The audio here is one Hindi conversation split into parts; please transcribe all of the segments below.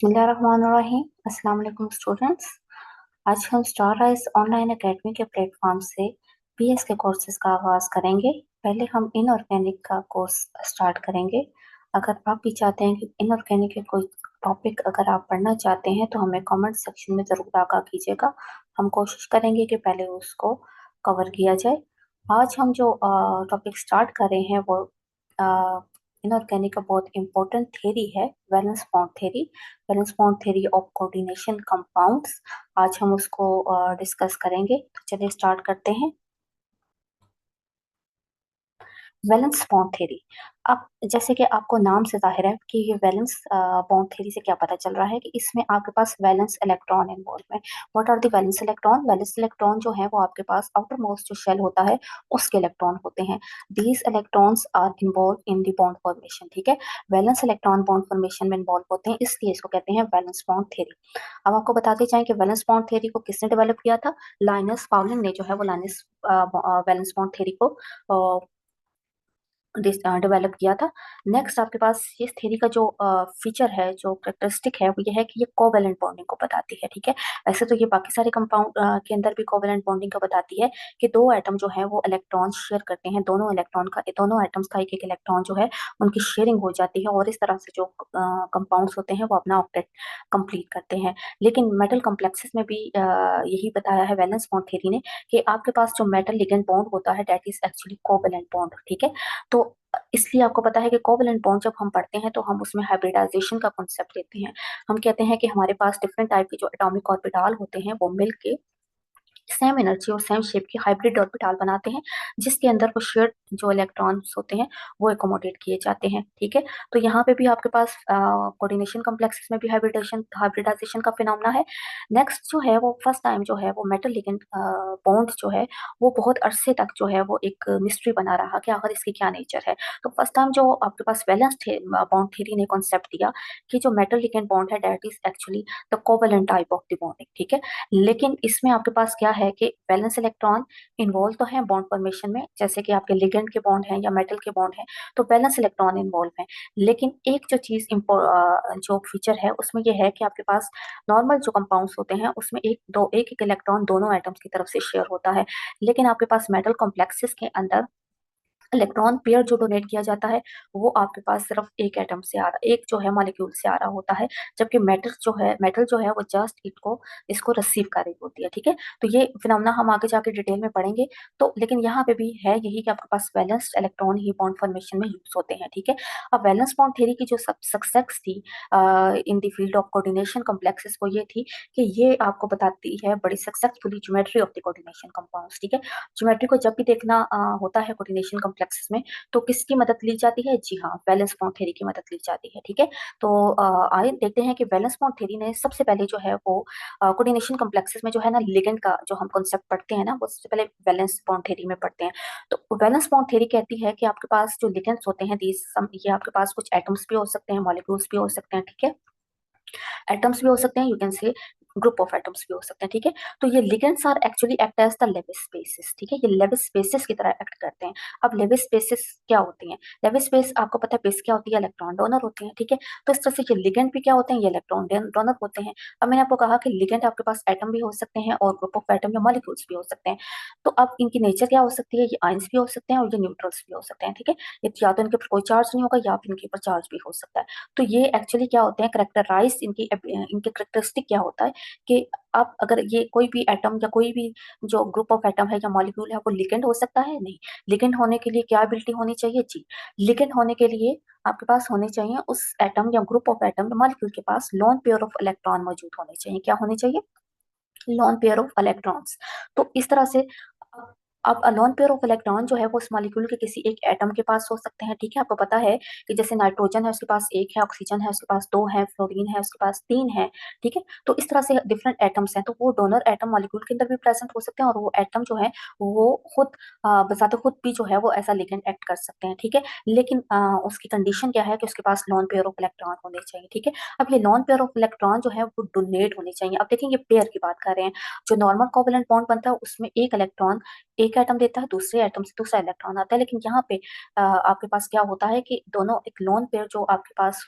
बिस्मिल्लाहिर्रहमानिर्रहीम। अस्सलाम वालेकुम स्टूडेंट्स। आज हम स्टार राइज ऑनलाइन एकेडमी के प्लेटफॉर्म से बीएस के कोर्सेज का आगाज करेंगे। पहले हम इनऑर्गेनिक का कोर्स स्टार्ट करेंगे। अगर आप भी चाहते हैं कि इनऑर्गेनिक के कोई टॉपिक अगर आप पढ़ना चाहते हैं तो हमें कमेंट सेक्शन में ज़रूर आगाह कीजिएगा। हम कोशिश करेंगे कि पहले उसको कवर किया जाए। आज हम जो टॉपिक स्टार्ट कर रहे हैं वो इनऑर्गेनिक का बहुत इंपॉर्टेंट थ्योरी है, valence bond theory. Valence bond theory of coordination compounds. आज हम उसको डिस्कस करेंगे, तो चलिए स्टार्ट करते हैं। Valence bond theory. अब जैसे कि आपको नाम से जाहिर है कि ये वैलेंस बॉन्ड थ्योरी से क्या पता चल रहा है कि इसमें आपके पास वैलेंस इलेक्ट्रॉन इन्वॉल्व है। What are the valence electron? Valence electron जो है वो आपके पास आउटर मोस्ट जो शेल होता है उसके इलेक्ट्रॉन होते हैं। These electrons are involve in the bond formation. ठीक है, वैलेंस इलेक्ट्रॉन बॉन्ड फॉर्मेशन में इन्वॉल्व होते हैं, इसलिए इसको कहते हैं वैलेंस बॉन्ड थ्योरी। अब आपको बताते जाएं कि वैलेंस बॉन्ड थ्योरी को किसने डेवलप किया था। लाइनस पाउलिंग ने जो है वो लाइनस वैलेंस बॉन्ड थ्योरी को डेवलप किया था। नेक्स्ट आपके पास इस थ्योरी का जो फीचर है, जो कैरेक्टरिस्टिक है, वो ये है कि ये कोवेलेंट बॉन्डिंग को बताती है। ठीक है, वैसे तो ये बाकी सारे कंपाउंड के अंदर भी कोवेलेंट बॉन्डिंग का बताती है कि दो एटम जो है वो इलेक्ट्रॉन शेयर करते हैं, दोनों एटम्स का एक एक इलेक्ट्रॉन जो है उनकी शेयरिंग हो जाती है और इस तरह से जो कंपाउंड्स होते हैं वो अपना ऑक्टेट कंप्लीट करते हैं। लेकिन मेटल कॉम्प्लेक्सेस में भी यही बताया है वैलेंस बॉन्ड थ्योरी ने कि आपके पास जो मेटल लिगेंड बॉन्ड होता है that is actually covalent bond. ठीक है, तो इसलिए आपको पता है कि कोवेलेंट बॉन्ड जब हम पढ़ते हैं तो हम उसमें हाइब्रिडाइजेशन का कॉन्सेप्ट लेते हैं। हम कहते हैं कि हमारे पास डिफरेंट टाइप के जो एटॉमिक ऑर्बिटाल होते हैं वो मिलके सेम एनर्जी और सेम शेप की हाइब्रिड ऑर्बिटाल बनाते हैं, जिसके अंदर वो शेयर्ड जो इलेक्ट्रॉन्स होते हैं वो एकोमोडेट किए जाते हैं। ठीक है, तो यहाँ पे भी आपके पास कोऑर्डिनेशन कॉम्प्लेक्सेस में भी हाइब्रिडाइजेशन का फिनोमेना है। नेक्स्ट जो है वो फर्स्ट टाइम जो है वो मेटल लिगेंड बॉन्ड जो है वो बहुत अरसे तक जो है वो एक मिस्ट्री बना रहा कि आखिर इसकी क्या नेचर है। तो फर्स्ट टाइम जो आपके पास वैलेंस बॉन्ड थ्योरी ने कॉन्सेप्ट दिया कि जो मेटल लिगेंड बॉन्ड है that is actually the covalent type of the bonding. ठीक है, लेकिन इसमें आपके पास क्या है कि वैलेंस इलेक्ट्रॉन इन्वॉल्व तो है बॉन्ड फॉर्मेशन में, जैसे कि आपके लिगेंड के बॉन्ड हैं या मेटल के बॉन्ड हैं, तो वैलेंस इलेक्ट्रॉन इन्वॉल्व है। लेकिन एक जो चीज जो फीचर है उसमें यह है कि आपके पास नॉर्मल जो कंपाउंड्स होते हैं उसमें एक एक इलेक्ट्रॉन दोनों एटम्स की तरफ से शेयर होता है। लेकिन आपके पास मेटल कॉम्प्लेक्सेस के अंदर इलेक्ट्रॉन पेयर जो डोनेट किया जाता है वो आपके पास सिर्फ एक एटम से आ रहा, एक जो है मॉलिक्यूल से आ रहा होता है, जबकि मेटल जो है वो जस्ट इसको रिसीव कर रही होती है। ठीक है, तो ये फिनोमेना हम आगे जाके डिटेल में पढ़ेंगे। तो लेकिन यहाँ पे भी है यही कि आपके पास वैलेंस इलेक्ट्रॉन ही बॉन्ड फॉर्मेशन में यूज होते हैं। ठीक है, अब वैलेंस बॉन्ड थ्योरी की जो सक्सेस थी in the field of coordination complexes वो ये थी कि ये आपको बताती है बड़ी successfully geometry of the coordination compounds. ठीक है, ज्योमेट्री को जब भी देखना होता है कोऑर्डिनेशन कॉम्प्लेक्सेस में तो किसकी मदद ली जाती है? जी हाँ, वैलेंस बॉन्ड थ्योरी की मदद ली जाती है। ठीक है, तो आइए देखते हैं कि वैलेंस बॉन्ड थ्योरी ने सबसे पहले जो है वो कोऑर्डिनेशन कॉम्प्लेक्सेस में जो है ना लिगेंड का जो हम कॉन्सेप्ट पढ़ते हैं ना वो सबसे पहले वैलेंस बॉन्ड थ्योरी में पढ़ते हैं। तो वैलेंस बॉन्ड थ्योरी कहती है कि आपके पास जो लिगेंड्स होते हैं ये आपके पास कुछ एटम्स भी हो सकते हैं, मॉलिक्यूल्स भी हो सकते हैं। ठीक है, एटम्स भी हो सकते हैं, you can say group of atoms भी हो सकते हैं। ठीक है, तो ये ligands are actually act as the Lewis spaces. ठीक है, ये लेविस स्पेसेस की तरह एक्ट करते हैं। अब लेविस स्पेसेस क्या होती हैं? लेविस स्पेस आपको पता है बेस क्या होती है? इलेक्ट्रॉन डोनर होते हैं। ठीक है, तो इस तरह से ये लिगेंड भी क्या होते हैं? ये इलेक्ट्रॉन डोनर होते हैं। अब मैंने आपको कहा कि लिगेंड आपके पास एटम भी हो सकते हैं और ग्रुप ऑफ एटम या मॉलिक्यूल्स भी हो सकते हैं। तो अब इनकी नेचर क्या हो सकती है? ये आयंस भी हो सकते हैं और ये न्यूट्रल्स भी हो सकते हैं। ठीक है, ये या तो इनके ऊपर कोई चार्ज नहीं होगा या फिर इनके ऊपर चार्ज भी हो सकता है। तो ये एक्चुअली क्या होते हैं? करेक्टराइज इनके करेक्टरिस्टिक क्या होता है कि अब अगर ये कोई भी एटम या कोई भी जो ग्रुप ऑफ एटम है या मॉलिक्यूल है वो लिगेंड हो सकता है? नहीं। लिगेंड होने के लिए क्या एबिलिटी होनी चाहिए? जी, लिगेंड होने के लिए आपके पास होने चाहिए उस एटम या ग्रुप ऑफ एटम या मॉलिक्यूल के पास लोन पेयर ऑफ इलेक्ट्रॉन मौजूद होने चाहिए। क्या होने चाहिए? Lone pair of electrons. तो इस तरह से अब लोन पेयर ऑफ इलेक्ट्रॉन जो है वो उस मॉलिक्यूल के किसी एक एटम के पास हो सकते हैं। ठीक है, आपको पता है कि जैसे नाइट्रोजन है उसके पास एक है, ऑक्सीजन है उसके पास दो है, फ्लोरीन है उसके पास तीन है। ठीक है, तो इस तरह से डिफरेंट एटम्स हैं, तो वो डोनर एटम मॉलिक्यूल के अंदर भी प्रेजेंट हो सकते हैं और वो एटम जो है वो खुद बजाते खुद भी जो है वो ऐसा लिगेंड एक्ट कर सकते हैं। ठीक है, लेकिन उसकी कंडीशन क्या है कि उसके पास लोन पेयर ऑफ इलेक्ट्रॉन होने चाहिए। ठीक है, अब ये लोन पेयर ऑफ इलेक्ट्रॉन जो है वो डोनेट होने चाहिए। अब देखेंगे पेयर की बात कर रहे हैं। जो नॉर्मल कोवेलेंट बॉन्ड बनता है उसमें एक इलेक्ट्रॉन एक एटम देता है, दूसरे एटम से दूसरा इलेक्ट्रॉन आता है, लेकिन यहाँ पे आपके पास क्या होता है कि दोनों एक लोन पेयर जो आपके पास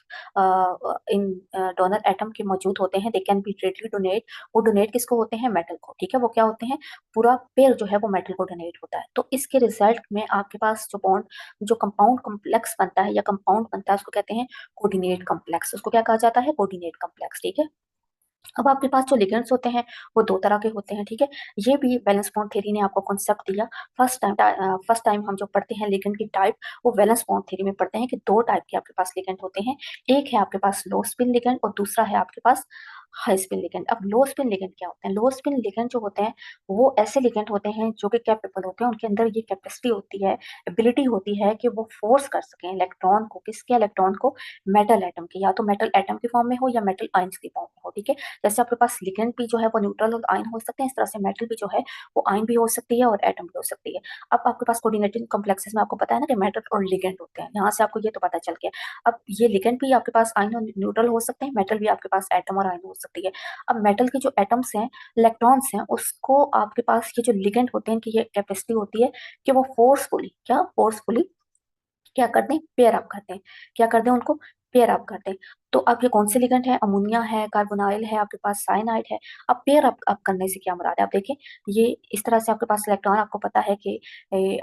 इन डोनर एटम के मौजूद होते हैं, they can be directly donate, वो डोनेट किसको होते हैं, मेटल को, ठीक है। वो क्या होते हैं, पूरा पेयर जो है वो मेटल को डोनेट होता है। तो इसके रिजल्ट में आपके पास जो बॉन्ड, जो कंपाउंड कॉम्प्लेक्स बनता है या कंपाउंड बनता है, उसको कहते हैं कोऑर्डिनेट कॉम्प्लेक्स। उसको क्या कहा जाता है, कोऑर्डिनेट कॉम्प्लेक्स, ठीक है। अब आपके पास जो लिगेंड्स होते हैं वो दो तरह के होते हैं, ठीक है। ये भी वैलेंस बॉन्ड थ्योरी ने आपको कॉन्सेप्ट दिया। फर्स्ट टाइम हम जो पढ़ते हैं लिगेंड की टाइप, वो वैलेंस बॉन्ड थ्योरी में पढ़ते हैं कि दो टाइप के आपके पास लिगेंड होते हैं। एक है आपके पास लो स्पिन लिगेंड और दूसरा है आपके पास हाई स्पिन लिगेंड। अब लो स्पिन लिगेंड क्या होते हैं, लो स्पिन लिगेंड जो होते हैं वो ऐसे लिगेंड होते हैं जो कि कैपेबल होते हैं, उनके अंदर ये कैपेसिटी होती है, एबिलिटी होती है कि वो फोर्स कर सकें इलेक्ट्रॉन को, किसके इलेक्ट्रॉन को, मेटल एटम के, या तो मेटल एटम की फॉर्म में हो या मेटल आयंस की फॉर्म में हो, ठीक है। जैसे आपके पास लिगेंड भी जो है वो न्यूट्रल और आयन हो सकते हैं, इस तरह से मेटल भी जो है वो आयन भी हो सकती है और एटम भी हो सकती है। अब आपके पास कोऑर्डिनेटिंग कॉम्प्लेक्सेस में आपको पता है ना कि मेटल और लिगेंड होते हैं, यहाँ से आपको ये तो पता चल गया। अब ये लिगेंड भी आपके पास आयन और न्यूट्रल हो सकते हैं, मेटल भी आपके पास एटम और आयन हो सकती है। अब मेटल के जो एटम्स हैं, इलेक्ट्रॉन्स हैं, उसको आपके पास ये जो लिगेंड होते हैं, इनकी ये कैपेसिटी होती है कि वो फोर्सफुली क्या करते हैं, पेयर अप करते हैं। क्या करते हैं, उनको पेयर अप करते हैं। तो अब ये कौन से लिगेंड है, अमोनिया है, कार्बोनाइल है, आपके पास साइनाइड है। अब पेयर अप करने से क्या मुराद है, आप देखें, ये इस तरह से आपके पास इलेक्ट्रॉन, आपको पता है कि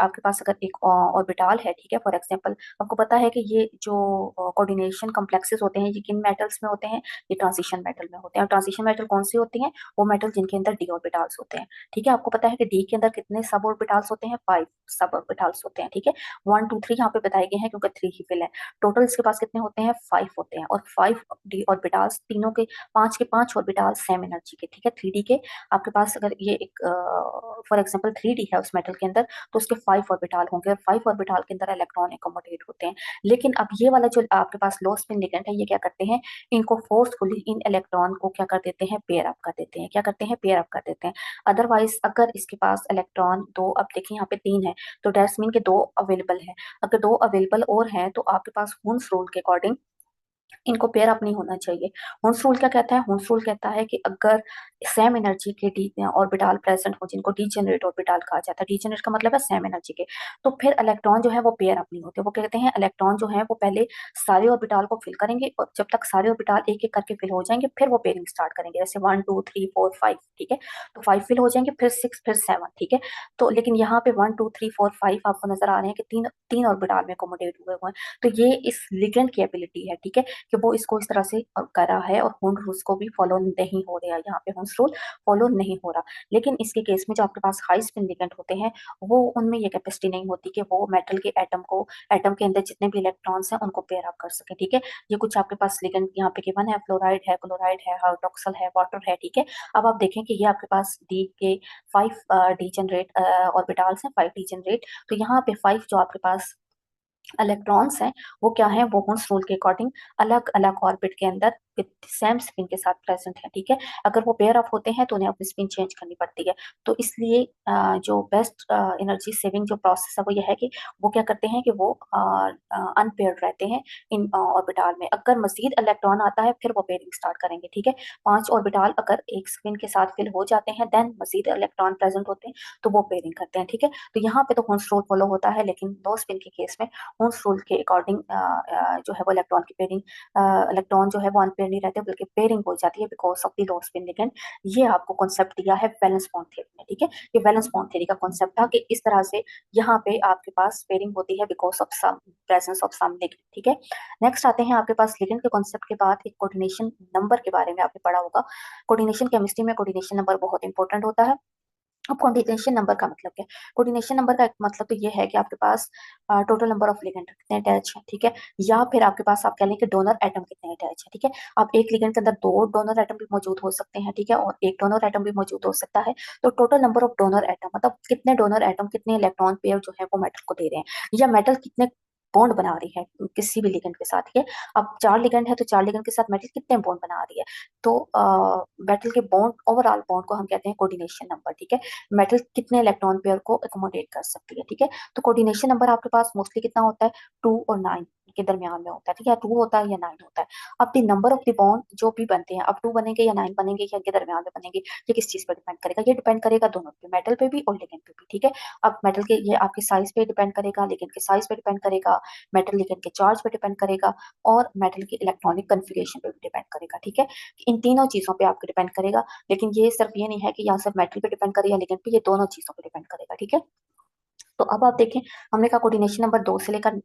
आपके पास अगर एक ऑर्बिटल है, ठीक है, फॉर एग्जांपल, आपको पता है कि ये जो कोऑर्डिनेशन कॉम्प्लेक्सेस होते हैं ये किन मेटल्स में होते हैं, ये ट्रांजिशन मेटल में होते हैं। और ट्रांजिशन मेटल कौन सी होती हैं, वो मेटल जिनके अंदर डी ऑर्बिटल्स होते हैं, ठीक है। आपको पता है कि डी के अंदर कितने सब ऑर्बिटल्स होते हैं, 5 सब ऑर्बिटल्स होते हैं, ठीक है। 1 2 3 यहाँ पे बताए गए हैं क्योंकि 3 ही फिल है। टोटल इसके पास कितने होते हैं, 5 होते हैं, और 5 डी ऑर्बिटल्स, तीनों के 5 के 5 ऑर्बिटल्स सेम एनर्जी के, ठीक है। 3D के आपके पास अगर ये एक फॉर एग्जांपल 3D है उस मेटल के अंदर, तो उसके 5 ऑर्बिटल होंगे, और 5 ऑर्बिटल के अंदर इलेक्ट्रॉन एकोमोडेट होते हैं। लेकिन अब ये वाला जो आपके पास लो स्पिन लिगेंड है, ये क्या करते हैं, इनको फोर्सफुली इन इलेक्ट्रॉन को क्या कर देते हैं, पेयर अप कर देते हैं। क्या करते हैं, पेयर अप कर देते हैं। अदरवाइज अगर इसके पास इलेक्ट्रॉन दो, अब देखिए यहाँ पे 3 है, तो दैट्स मीन के 2 अवेलेबल है। अगर 2 अवेलेबल और हैं तो आपके पास हुन्स रूल के अकॉर्डिंग इनको पेयर अप नहीं होना चाहिए। हुन्स रूल क्या कहता है, हुन्स रूल कहता है कि अगर सेम एनर्जी के डी ऑर्बिटल प्रेजेंट हो, जिनको डीजेनरेट ऑर्बिटल कहा जाता है, डीजेनरेट का मतलब है सेम एनर्जी के, तो फिर इलेक्ट्रॉन जो है वो पेयर अप नहीं होते। वो कहते हैं इलेक्ट्रॉन जो है वो पहले सारे ऑर्बिटल को फिल करेंगे, और जब तक सारे ऑर्बिटल एक एक करके फिल हो जाएंगे फिर वो पेयरिंग स्टार्ट करेंगे। जैसे 1 2 3 4 5, ठीक है, तो 5 फिल हो जाएंगे, फिर 6, फिर 7, ठीक है। तो लेकिन यहाँ पे 1 2 3 4 5 आपको नजर आ रहे हैं कि तीन तीन ऑर्बिटल में अकोमोडेट हुए हुए हैं। तो ये इस लिगेंड की एबिलिटी है, ठीक है, कि वो इसको इस तरह से करा है, और हुन रूल्स को भी फॉलो नहीं हो रहा, यहाँ पे हुन्स रूल फॉलो नहीं हो रहा। लेकिन इसके केस में जो आपके पास हाई स्पिन लिगेंड होते हैं, वो उनमें ये कैपेसिटी नहीं होती कि वो मेटल के एटम को, एटम के अंदर जितने भी इलेक्ट्रॉन्स हैं उनको पेयर अप कर सके, ठीक है। ये कुछ आपके पास लिगेंड यहाँ पे गिवन है, फ्लोराइड है, क्लोराइड है, हाइड्रोक्सल है, वाटर है, ठीक है। अब आप देखें कि ये आपके पास डी के 5 डीजेनरेट ऑर्बिटल्स हैं, 5 डीजेनरेट। तो यहाँ पे 5 जो आपके पास इलेक्ट्रॉन्स हैं, वो क्या है, वो हुन्स रूल के अकॉर्डिंग अलग अलग ऑर्बिट के अंदर विद सेम स्पिन के साथ प्रेजेंट है, ठीक है। अगर वो पेयर अप होते हैं तो उन्हें अपनी स्पिन चेंज करनी पड़ती है। तो इसलिए जो बेस्ट एनर्जी सेविंग जो प्रोसेस है वो ये है कि वो क्या करते हैं कि वो अनपेयर्ड रहते हैं इन ऑर्बिटल में। अगर मजीद इलेक्ट्रॉन आता है फिर वो पेयरिंग स्टार्ट करेंगे, ठीक है। 5 ऑर्बिटल अगर एक स्पिन के साथ फिल हो जाते हैं, देन मजीद इलेक्ट्रॉन प्रेजेंट होते हैं तो वो पेयरिंग करते हैं, ठीक है। तो यहाँ पे तो हुन्स रूल फॉलो होता है, लेकिन लो स्पिन के केस में हुन्स रूल के अकॉर्डिंग जो है वो इलेक्ट्रॉन की पेयरिंग, इलेक्ट्रॉन जो है वो अनपेयर नहीं रहते बल्कि पेयरिंग हो जाती है because of the low spin ligand. ये आपको कॉन्सेप्ट दिया है वैलेंस बॉन्ड थ्योरी में, ठीक है। ये वैलेंस बॉन्ड थ्योरी का कॉन्सेप्ट था कि इस तरह से यहाँ पे आपके पास पेयरिंग होती है because of some presence of some ligand, ठीक है। नेक्स्ट आते हैं आपके पास लिगेंड के कॉन्सेप्ट के बाद एक कोऑर्डिनेशन नंबर के बारे में आपने पढ़ा होगा। कोऑर्डिनेशन केमिस्ट्री में कोऑर्डिनेशन नंबर बहुत इंपॉर्टेंट होता है। अब कोऑर्डिनेशन नंबर का मतलब क्या है, कोऑर्डिनेशन नंबर का एक मतलब तो ये है कि आपके पास टोटल नंबर ऑफ लिगेंड कितने अटैच है, ठीक है, या फिर आपके पास आप कह लें कि डोनर एटम कितने अटैच है, ठीक है। आप एक लिगेंड के अंदर 2 डोनर एटम भी मौजूद हो सकते हैं, ठीक है, और एक डोनर एटम भी मौजूद हो सकता है। तो total number of donor atom मतलब कितने डोनर एटम, कितने इलेक्ट्रॉन पेयर जो है वो मेटल को दे रहे हैं, या मेटल कितने बॉन्ड बना रही है किसी भी लिगेंड के साथ, ठीक है। अब 4 लिगेंड है तो 4 लिगेंड के साथ मेटल कितने बॉन्ड बना रही है, तो मेटल के बॉन्ड, ओवरऑल बॉन्ड को हम कहते हैं कोऑर्डिनेशन नंबर, ठीक है। मेटल कितने इलेक्ट्रॉन पेयर को अकोमोडेट कर सकती है, ठीक है। तो कोऑर्डिनेशन नंबर आपके पास मोस्टली कितना होता है, 2 और 9, के दरमियान में होता है, ठीक है, 2 होता है या 9 होता है। अब the number of the bond जो भी बनते हैं, अब 2 बनेंगे या 9 बनेंगे या इनके दरमियान में बनेंगे, ये किस चीज पर डिपेंड करेगा? ये डिपेंड करेगा दोनों पे, मेटल पे भी और लिगेंड पे भी, ठीक है। अब मेटल के ये आपके साइज पे डिपेंड करेगा, लिगेंड के साइज पे डिपेंड करेगा, मेटल लिगेंड के चार्ज पे डिपेंड करेगा, और मेटल की इलेक्ट्रॉनिक कन्फिगरेशन पे भी डिपेंड करेगा, ठीक है। इन तीनों चीजों पे आपको डिपेंड करेगा, लेकिन ये सिर्फ ये नहीं है कि यहाँ सिर्फ मेटल पे डिपेंड करे या लिगेंड पे, ये दोनों चीजों पे डिपेंड करेगा, ठीक है। तो अब आप देखें, हमने कहा कोऑर्डिनेशन नंबर 2 से लेकर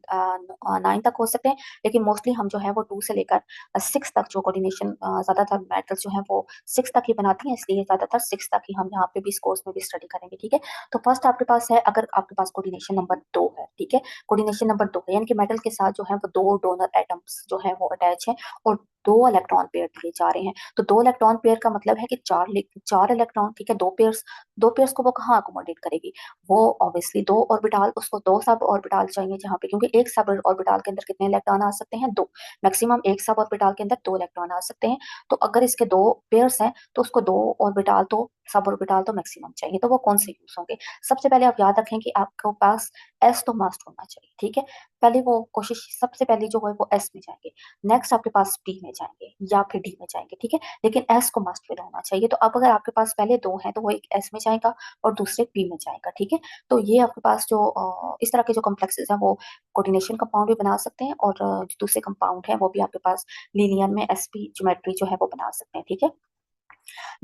9 तक हो सकते हैं, लेकिन मोस्टली हम जो है वो 2 से लेकर 6 तक जो कोऑर्डिनेशन ज्यादातर मेटल्स जो है वो 6 तक ही बनाती हैं, इसलिए ज्यादातर 6 तक ही हम यहाँ पे भी इस कोर्स में भी स्टडी करेंगे, ठीक है। तो फर्स्ट आपके पास है, अगर आपके पास कोऑर्डिनेशन नंबर 2 है, ठीक है, कोऑर्डिनेशन नंबर 2 है, यानी कि मेटल के साथ जो है वो 2 डोनर एटम्स जो है वो अटैच है और 2 इलेक्ट्रॉन पेयर दिए जा रहे हैं। तो 2 इलेक्ट्रॉन पेयर का मतलब है कि 4 इलेक्ट्रॉन, ठीक है, 2 पेयर्स को वो कहाँ अकोमोडेट करेगी? वो ऑब्वियसली 2 ऑर्बिटल, उसको 2 सब ऑर्बिटल चाहिए जहाँ पे, क्योंकि एक सब ऑर्बिटल के अंदर कितने इलेक्ट्रॉन आ सकते हैं? 2। मैक्सिमम एक सब ऑर्बिटल के अंदर 2 इलेक्ट्रॉन आ सकते हैं। तो अगर इसके 2 पेयर्स हैं तो उसको 2 ऑर्बिटल तो सब ऑर्बिटल तो मैक्सिमम चाहिए। तो वो कौन से यूज होंगे? सबसे पहले आप याद रखें कि आपके पास एस तो मस्ट होना चाहिए, ठीक है। पहले वो कोशिश सबसे पहले जो है वो एस में जाएंगे, नेक्स्ट आपके पास पी में जाएंगे या फिर डी में जाएंगे, ठीक है, लेकिन एस को मस्ट फिल होना चाहिए। तो अब अगर आपके पास पहले 2 हैं तो वो एक एस में जाएगा और दूसरे पी में जाएगा, ठीक है। तो ये आपके पास जो इस तरह के जो कॉम्प्लेक्सेस हैं वो कोऑर्डिनेशन कंपाउंड भी बना सकते हैं, और जो दूसरे कंपाउंड है वो भी आपके पास लीनियर में एसपी ज्योमेट्री जो है वो बना सकते हैं, ठीक है।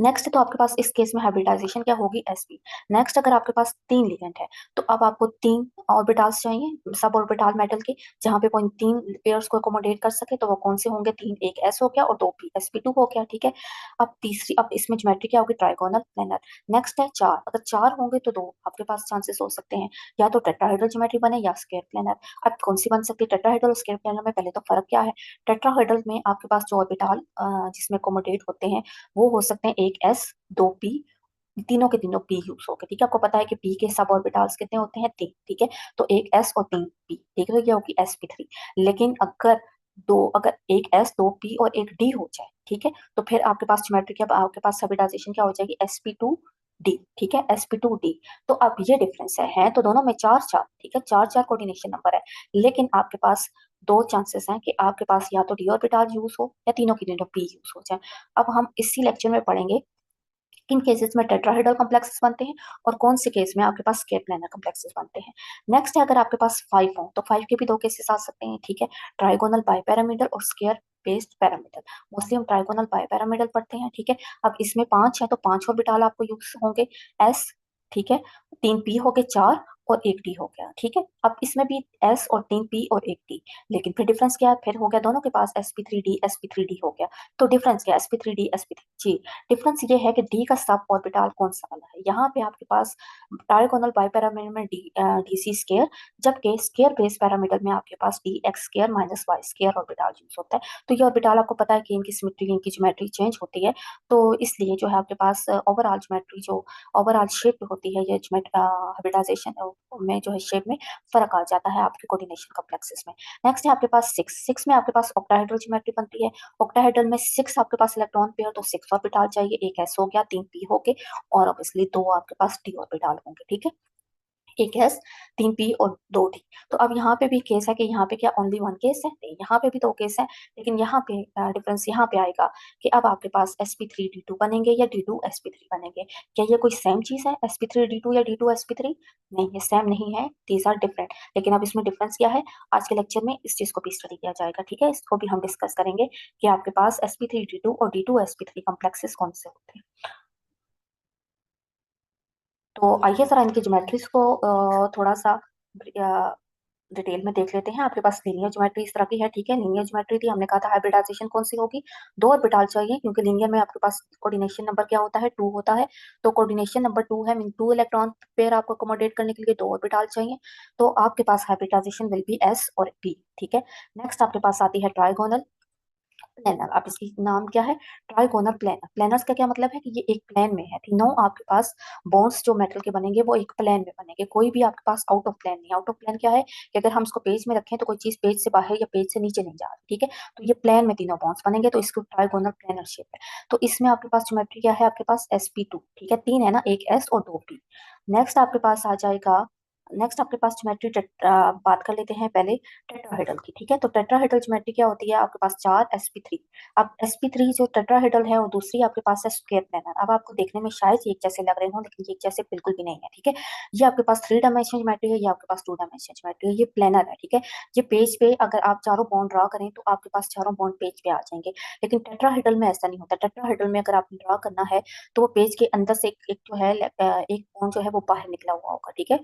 नेक्स्ट तो आपके पास इस केस में हाइब्रिडाइजेशन क्या होगी? एसपी। नेक्स्ट अगर आपके पास 3 लिगेंड है तो अब आपको 3 ऑर्बिटल्स चाहिए सब ऑर्बिटल मेटल के, जहां पे कोई 3 पेयर्स को अकोमोडेट कर सके। तो वो कौन से होंगे? 3, एक एस हो गया और 2 पी, sp2 हो गया, ठीक है। अब तीसरी, अब इसमें ज्योमेट्री क्या होगी? Trigonal planar. नेक्स्ट है 4, अगर 4 होंगे तो 2 आपके पास चांसेस हो सकते हैं, या तो टेट्राहेड्रल ज्योमेट्री बने या स्क्वायर प्लेनर। अब कौन सी बन सकती है? टेट्राहेड्रल और स्क्वायर प्लेनर में पहले तो फर्क क्या है? टेट्राहेड्रल में आपके पास जो ऑर्बिटल जिसमें अकोमोडेट होते हैं वो हो सकते हैं एक एस, 2 पी, तीनों के तीनों पी यूज हो गए, ठीक है। आपको पता है कि पी के सब ऑर्बिटल्स कितने होते हैं? 3, ठीक है। तो एक एस और 3 पी, ठीक है, तो ये होगी sp3। लेकिन अगर एक एस, 2 पी और एक डी हो जाए, ठीक है, तो फिर आपके पास ज्योमेट्री क्या, आपके पास हाइब्रिडाइजेशन क्या हो जाएगी? sp2d, ठीक है, sp2d। तो अब ये डिफरेंस है तो दोनों में 4 4, ठीक है, 4 4 कोऑर्डिनेशन नंबर है, लेकिन आपके पास 2 चांसेस हैं कि आपके पास या तो डी ऑर्बिटल यूज हो या तीनों की तीनों पी यूज हो जाए। अब हम इसी लेक्चर में पढ़ेंगे किन केसेस में टेट्राहेड्रल कॉम्प्लेक्सेस बनते हैं और कौन से केस में आपके पास स्क्वायर प्लेनर कॉम्प्लेक्सेस बनते हैं। नेक्स्ट है, अगर आपके पास 5 हो तो 5 के भी 2 केसेस आ सकते हैं, ठीक है, ट्राइगोनल बाइपिरामिडल और स्क्वायर बेस्ड पिरामिडल। मोस्टली हम ट्राइगोनल बाइपिरामिडल पढ़ते हैं, ठीक है। अब इसमें 5 है तो 5 ऑर्बिटल आपको यूज होंगे, एस, ठीक है, 3 पी हो गए 4 और एक डी हो गया, ठीक है। अब इसमें भी एस और 3 पी और एक डी, लेकिन फिर डिफरेंस क्या है? फिर हो गया दोनों के पास sp3d हो गया। तो डिफरेंस क्या है? sp3d sp3 जी। डिफरेंस ये है कि डी का सब ऑर्बिटल कौन सा वाला है। यहाँ पे आपके पास ट्राइगोनल बाइपिरामिड में डी सी स्केयर, जबकि स्केयर बेस पैरामीटर में आपके पास d x square minus y square orbital use होता है। तो ये ऑर्बिटल आपको पता है कि इनकी सिमेट्री, इनकी ज्योमेट्री चेंज होती है, तो इसलिए जो है आपके पास ओवरऑल ज्योमेट्री जो ओवरऑल शेप होती है, ये हाइब्रिडाइजेशन में जो है शेप में फर्क आ जाता है आपके कोऑर्डिनेशन कॉम्प्लेक्सेस में। नेक्स्ट है आपके पास 6 में आपके पास ऑक्टाहेड्रल ज्योमेट्री बनती है। ऑक्टाहेड्रल में 6 आपके पास इलेक्ट्रॉन पेयर, तो 6 ऑर्बिटल चाहिए, एक एस हो गया, 3 पी हो गए, और ऑब्वियसली 2 आपके पास डी ऑर्बिटल होंगे, ठीक है, एक एस, 3 पी और 2 डी। तो अब यहाँ पे भी केस है कि यहाँ पे क्या ओनली वन केस है? नहीं, यहाँ पे भी 2 केस है, लेकिन यहाँ पे डिफरेंस यहाँ पे आएगा कि अब आपके पास sp3d2 बनेंगे या d2sp3 बनेंगे। क्या ये कोई सेम चीज है, sp3d2 या d2sp3? नहीं, ये सेम नहीं है, दीज आर डिफरेंट। लेकिन अब इसमें डिफरेंस क्या है? आज के लेक्चर में इस चीज को भी स्टडी किया जाएगा, ठीक है, इसको भी हम डिस्कस करेंगे कि आपके पास sp3d2 और d2sp3 कॉम्प्लेक्सेस कौन से होते हैं। तो आइए जरा इनकी ज्योमेट्रीज को थोड़ा सा डिटेल में देख लेते हैं। आपके पास लीनियर ज्योमेट्री इस तरह की है, ठीक है, लीनियर ज्योमेट्री थी, हमने कहा था हाइब्रिडाइजेशन कौन सी होगी? 2 ऑर्बिटल चाहिए, क्योंकि लीनियर में आपके पास कोऑर्डिनेशन नंबर क्या होता है? 2 होता है। तो कोऑर्डिनेशन नंबर 2 है, मीन 2 इलेक्ट्रॉन पेयर आपको अकोमोडेट करने के लिए 2 ऑर्बिटल चाहिए। तो आपके पास हाइब्रिडाइजेशन विल बी एस और पी, ठीक है। नेक्स्ट आपके पास आती है ट्राइगोनल प्लेनर। अब इसकी नाम क्या है? Trigonal planar. प्लेनर्स का क्या मतलब है कि ये एक प्लेन में है, तीनों आपके पास बॉन्ड्स जो मेटल के बनेंगे वो एक प्लेन में बनेंगे, कोई भी आपके पास आउट ऑफ प्लेन नहीं। आउट ऑफ प्लेन क्या है कि अगर हम इसको पेज में रखें तो कोई चीज पेज से बाहर या पेज से नीचे नहीं जा रही, ठीक है। तो ये प्लेन में तीनों बॉन्ड्स बनेंगे, तो इसको ट्राइगोनल प्लेनर शेप है। तो इसमें आपके पास ज्योमेट्री क्या है? आपके पास sp2, ठीक है, 3 है ना, एक एस और 2 पी। नेक्स्ट आपके पास आ जाएगा नेक्स्ट आपके पास ज्योमेट्री बात कर लेते हैं पहले टेट्राहेड्रल की, ठीक है। तो टेट्राहेड्रल ज्योमेट्री क्या होती है, आपके पास 4 sp3। अब sp3 जो टेट्राहेड्रल है, और दूसरी आपके पास है स्क्वायर प्लेनर। अब आपको देखने में शायद ये एक जैसे लग रहे हो, लेकिन ये एक जैसे बिल्कुल भी नहीं है, ठीक है। ये आपके पास 3 डायमेंशन ज्योमेट्री है, ये आपके पास 2 डायमेंशन ज्योमेट्री है, ये प्लेनर है, ठीक है। ये पेज पे अगर आप चारों बॉन्ड ड्रा करें तो आपके पास चारों बॉन्ड पेज पे आ जाएंगे, लेकिन टेट्राहेड्रल में ऐसा नहीं होता। टेट्राहेड्रल में अगर आपने ड्रा करना है तो वो पेज के अंदर से एक जो है एक बॉन्ड जो है वो बाहर निकला हुआ होगा, ठीक है,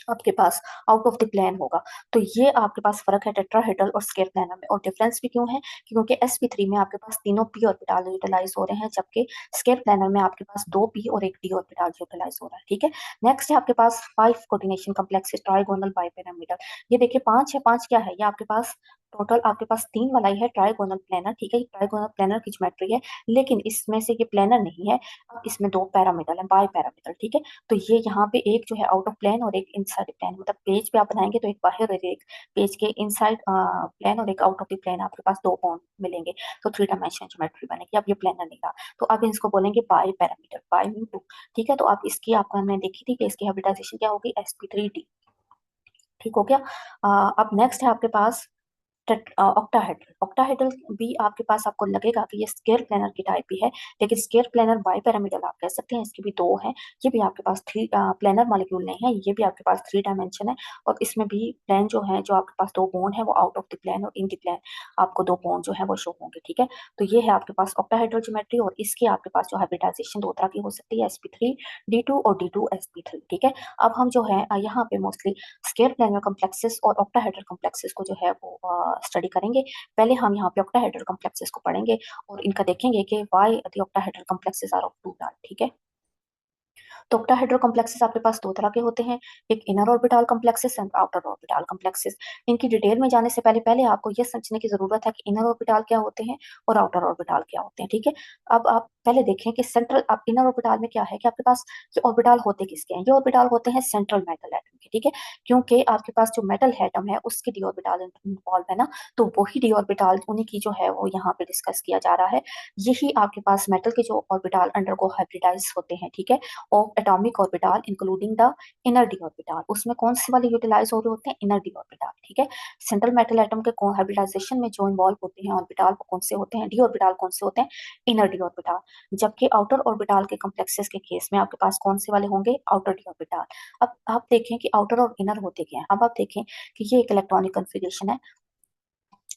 आपके पास आउट ऑफ द प्लेन होगा। तो ये आपके पास फर्क है टेट्राहेड्रल और स्क्वायर प्लेनर में। और डिफरेंस भी क्यों है, क्योंकि sp3 में आपके पास तीनों p ऑर्बिटल यूटिलाइज हो रहे हैं, जबकि स्क्वायर प्लेनर में आपके पास 2p और एक d ऑर्बिटल यूटिलाइज हो रहा है, ठीक है। नेक्स्ट है आपके पास 5 कोऑर्डिनेशन कॉम्प्लेक्सेस ट्राइगोनल बाइपिरामिडल। ये देखिए 5 है, 5 क्या है, ये आपके पास टोटल आपके पास 3 वाला ही है ट्राइगोनल प्लेनर, ठीक है। ट्राइगोनल प्लेनर की ज्योमेट्री है, लेकिन इसमें से ये प्लेनर नहीं है, अब इसमें 2 पैरामिडल है, बाई पैरामिडल, ठीक है। तो ये यहाँ पे एक जो है आउट ऑफ प्लेन और एक इनसाइड प्लेन, मतलब पेज पे आप बनाएंगे तो एक बाहर और एक पेज के इनसाइड प्लेन और एक आउट ऑफ द प्लेन, आपके पास 2 पॉइंट मिलेंगे, तो 3 डायमेंशन ज्योमेट्री बनेगी। अब ये प्लेनर नहीं रहा, तो आप इसको बोलेंगे बाई पैरामीटर, बाई मीन 2, ठीक है। तो आप इसकी आपको हमने देखी थी कि इसकी हाइब्रिडाइजेशन क्या होगी, sp3d, ठीक हो गया। अब नेक्स्ट है आपके पास ऑक्टाहेड्रल। ऑक्टाहेड्रल भी आपके पास आपको लगेगा कि ये स्क्वायर प्लेनर की टाइप ही है, लेकिन स्क्वायर प्लेनर बाई पैरामीटर आप कह सकते हैं, इसके भी 2 हैं। ये भी आपके पास 3 प्लेनर मॉलिक्यूल नहीं है, ये भी आपके पास 3 डायमेंशन है, और इसमें भी प्लेन जो है, जो आपके पास 2 बोन है वो आउट ऑफ द प्लेन, और इन द प्लेन आपको 2 बोन जो है वो शो होंगे, ठीक है। तो ये है आपके पास ऑक्टाहेड्रल ज्योमेट्री, और इसकी आपके पास जो हाइब्रिडाइजेशन 2 तरह की हो सकती है, sp3d2 और d2sp3, ठीक है। अब हम जो है यहाँ पे मोस्टली स्क्वायर प्लेनर कॉम्प्लेक्सेस और ऑक्टाहेड्रल कॉम्प्लेक्सेस को जो है वो स्टडी करेंगे। पहले हम यहाँ पे ऑक्टाहेड्रल कॉम्प्लेक्सेस को पढ़ेंगे और इनका देखेंगे कि why the octahedral complexes are of 2 type, ठीक है। तो ऑक्टाहेड्रल कॉम्प्लेक्सेस आपके पास 2 तरह के होते हैं, एक inner orbital complexes and outer orbital complexes. इनकी डिटेल में जाने से पहले पहले आपको ये समझने की जरूरत है कि इनर ऑर्बिटल क्या होते हैं और आउटर ऑर्बिटल क्या होते हैं, ठीक है। अब आप पहले देखें कि सेंट्रल, आप इनर ऑर्बिटल में क्या है कि आपके पास ये ऑर्बिटल होते किसके हैं, ये ऑर्बिटल होते हैं सेंट्रल मेटल एटम के, ठीक है। क्योंकि आपके पास जो मेटल एटम है उसके डी ऑर्बिटल इन्वॉल्व है ना, तो वही डी ऑर्बिटल उन्हीं की जो है वो यहाँ पे डिस्कस किया जा रहा है। यही आपके पास मेटल के जो ऑर्बिटल अंडरगो हाइब्रिडाइज होते हैं, ठीक है, of atomic orbital including the inner D orbital. उसमें कौन से वाले यूटिलाइज हो रहे होते हैं, इनर डी ऑर्बिटल, ठीक है। सेंट्रल मेटल एटम के हाइब्रिडाइजेशन में जो इन्वॉल्व होते हैं ऑर्बिटल वो कौन से होते हैं, डी ऑर्बिटल कौन से होते हैं, इनर डी ऑर्बिटल। जबकि आउटर ऑर्बिटल के कॉम्प्लेक्सेस के केस में आपके पास कौन से वाले होंगे, आउटर डी ऑर्बिटल। अब आप देखें कि आउटर और इनर होते क्या हैं। अब आप देखें कि ये एक इलेक्ट्रॉनिक कन्फिगरेशन है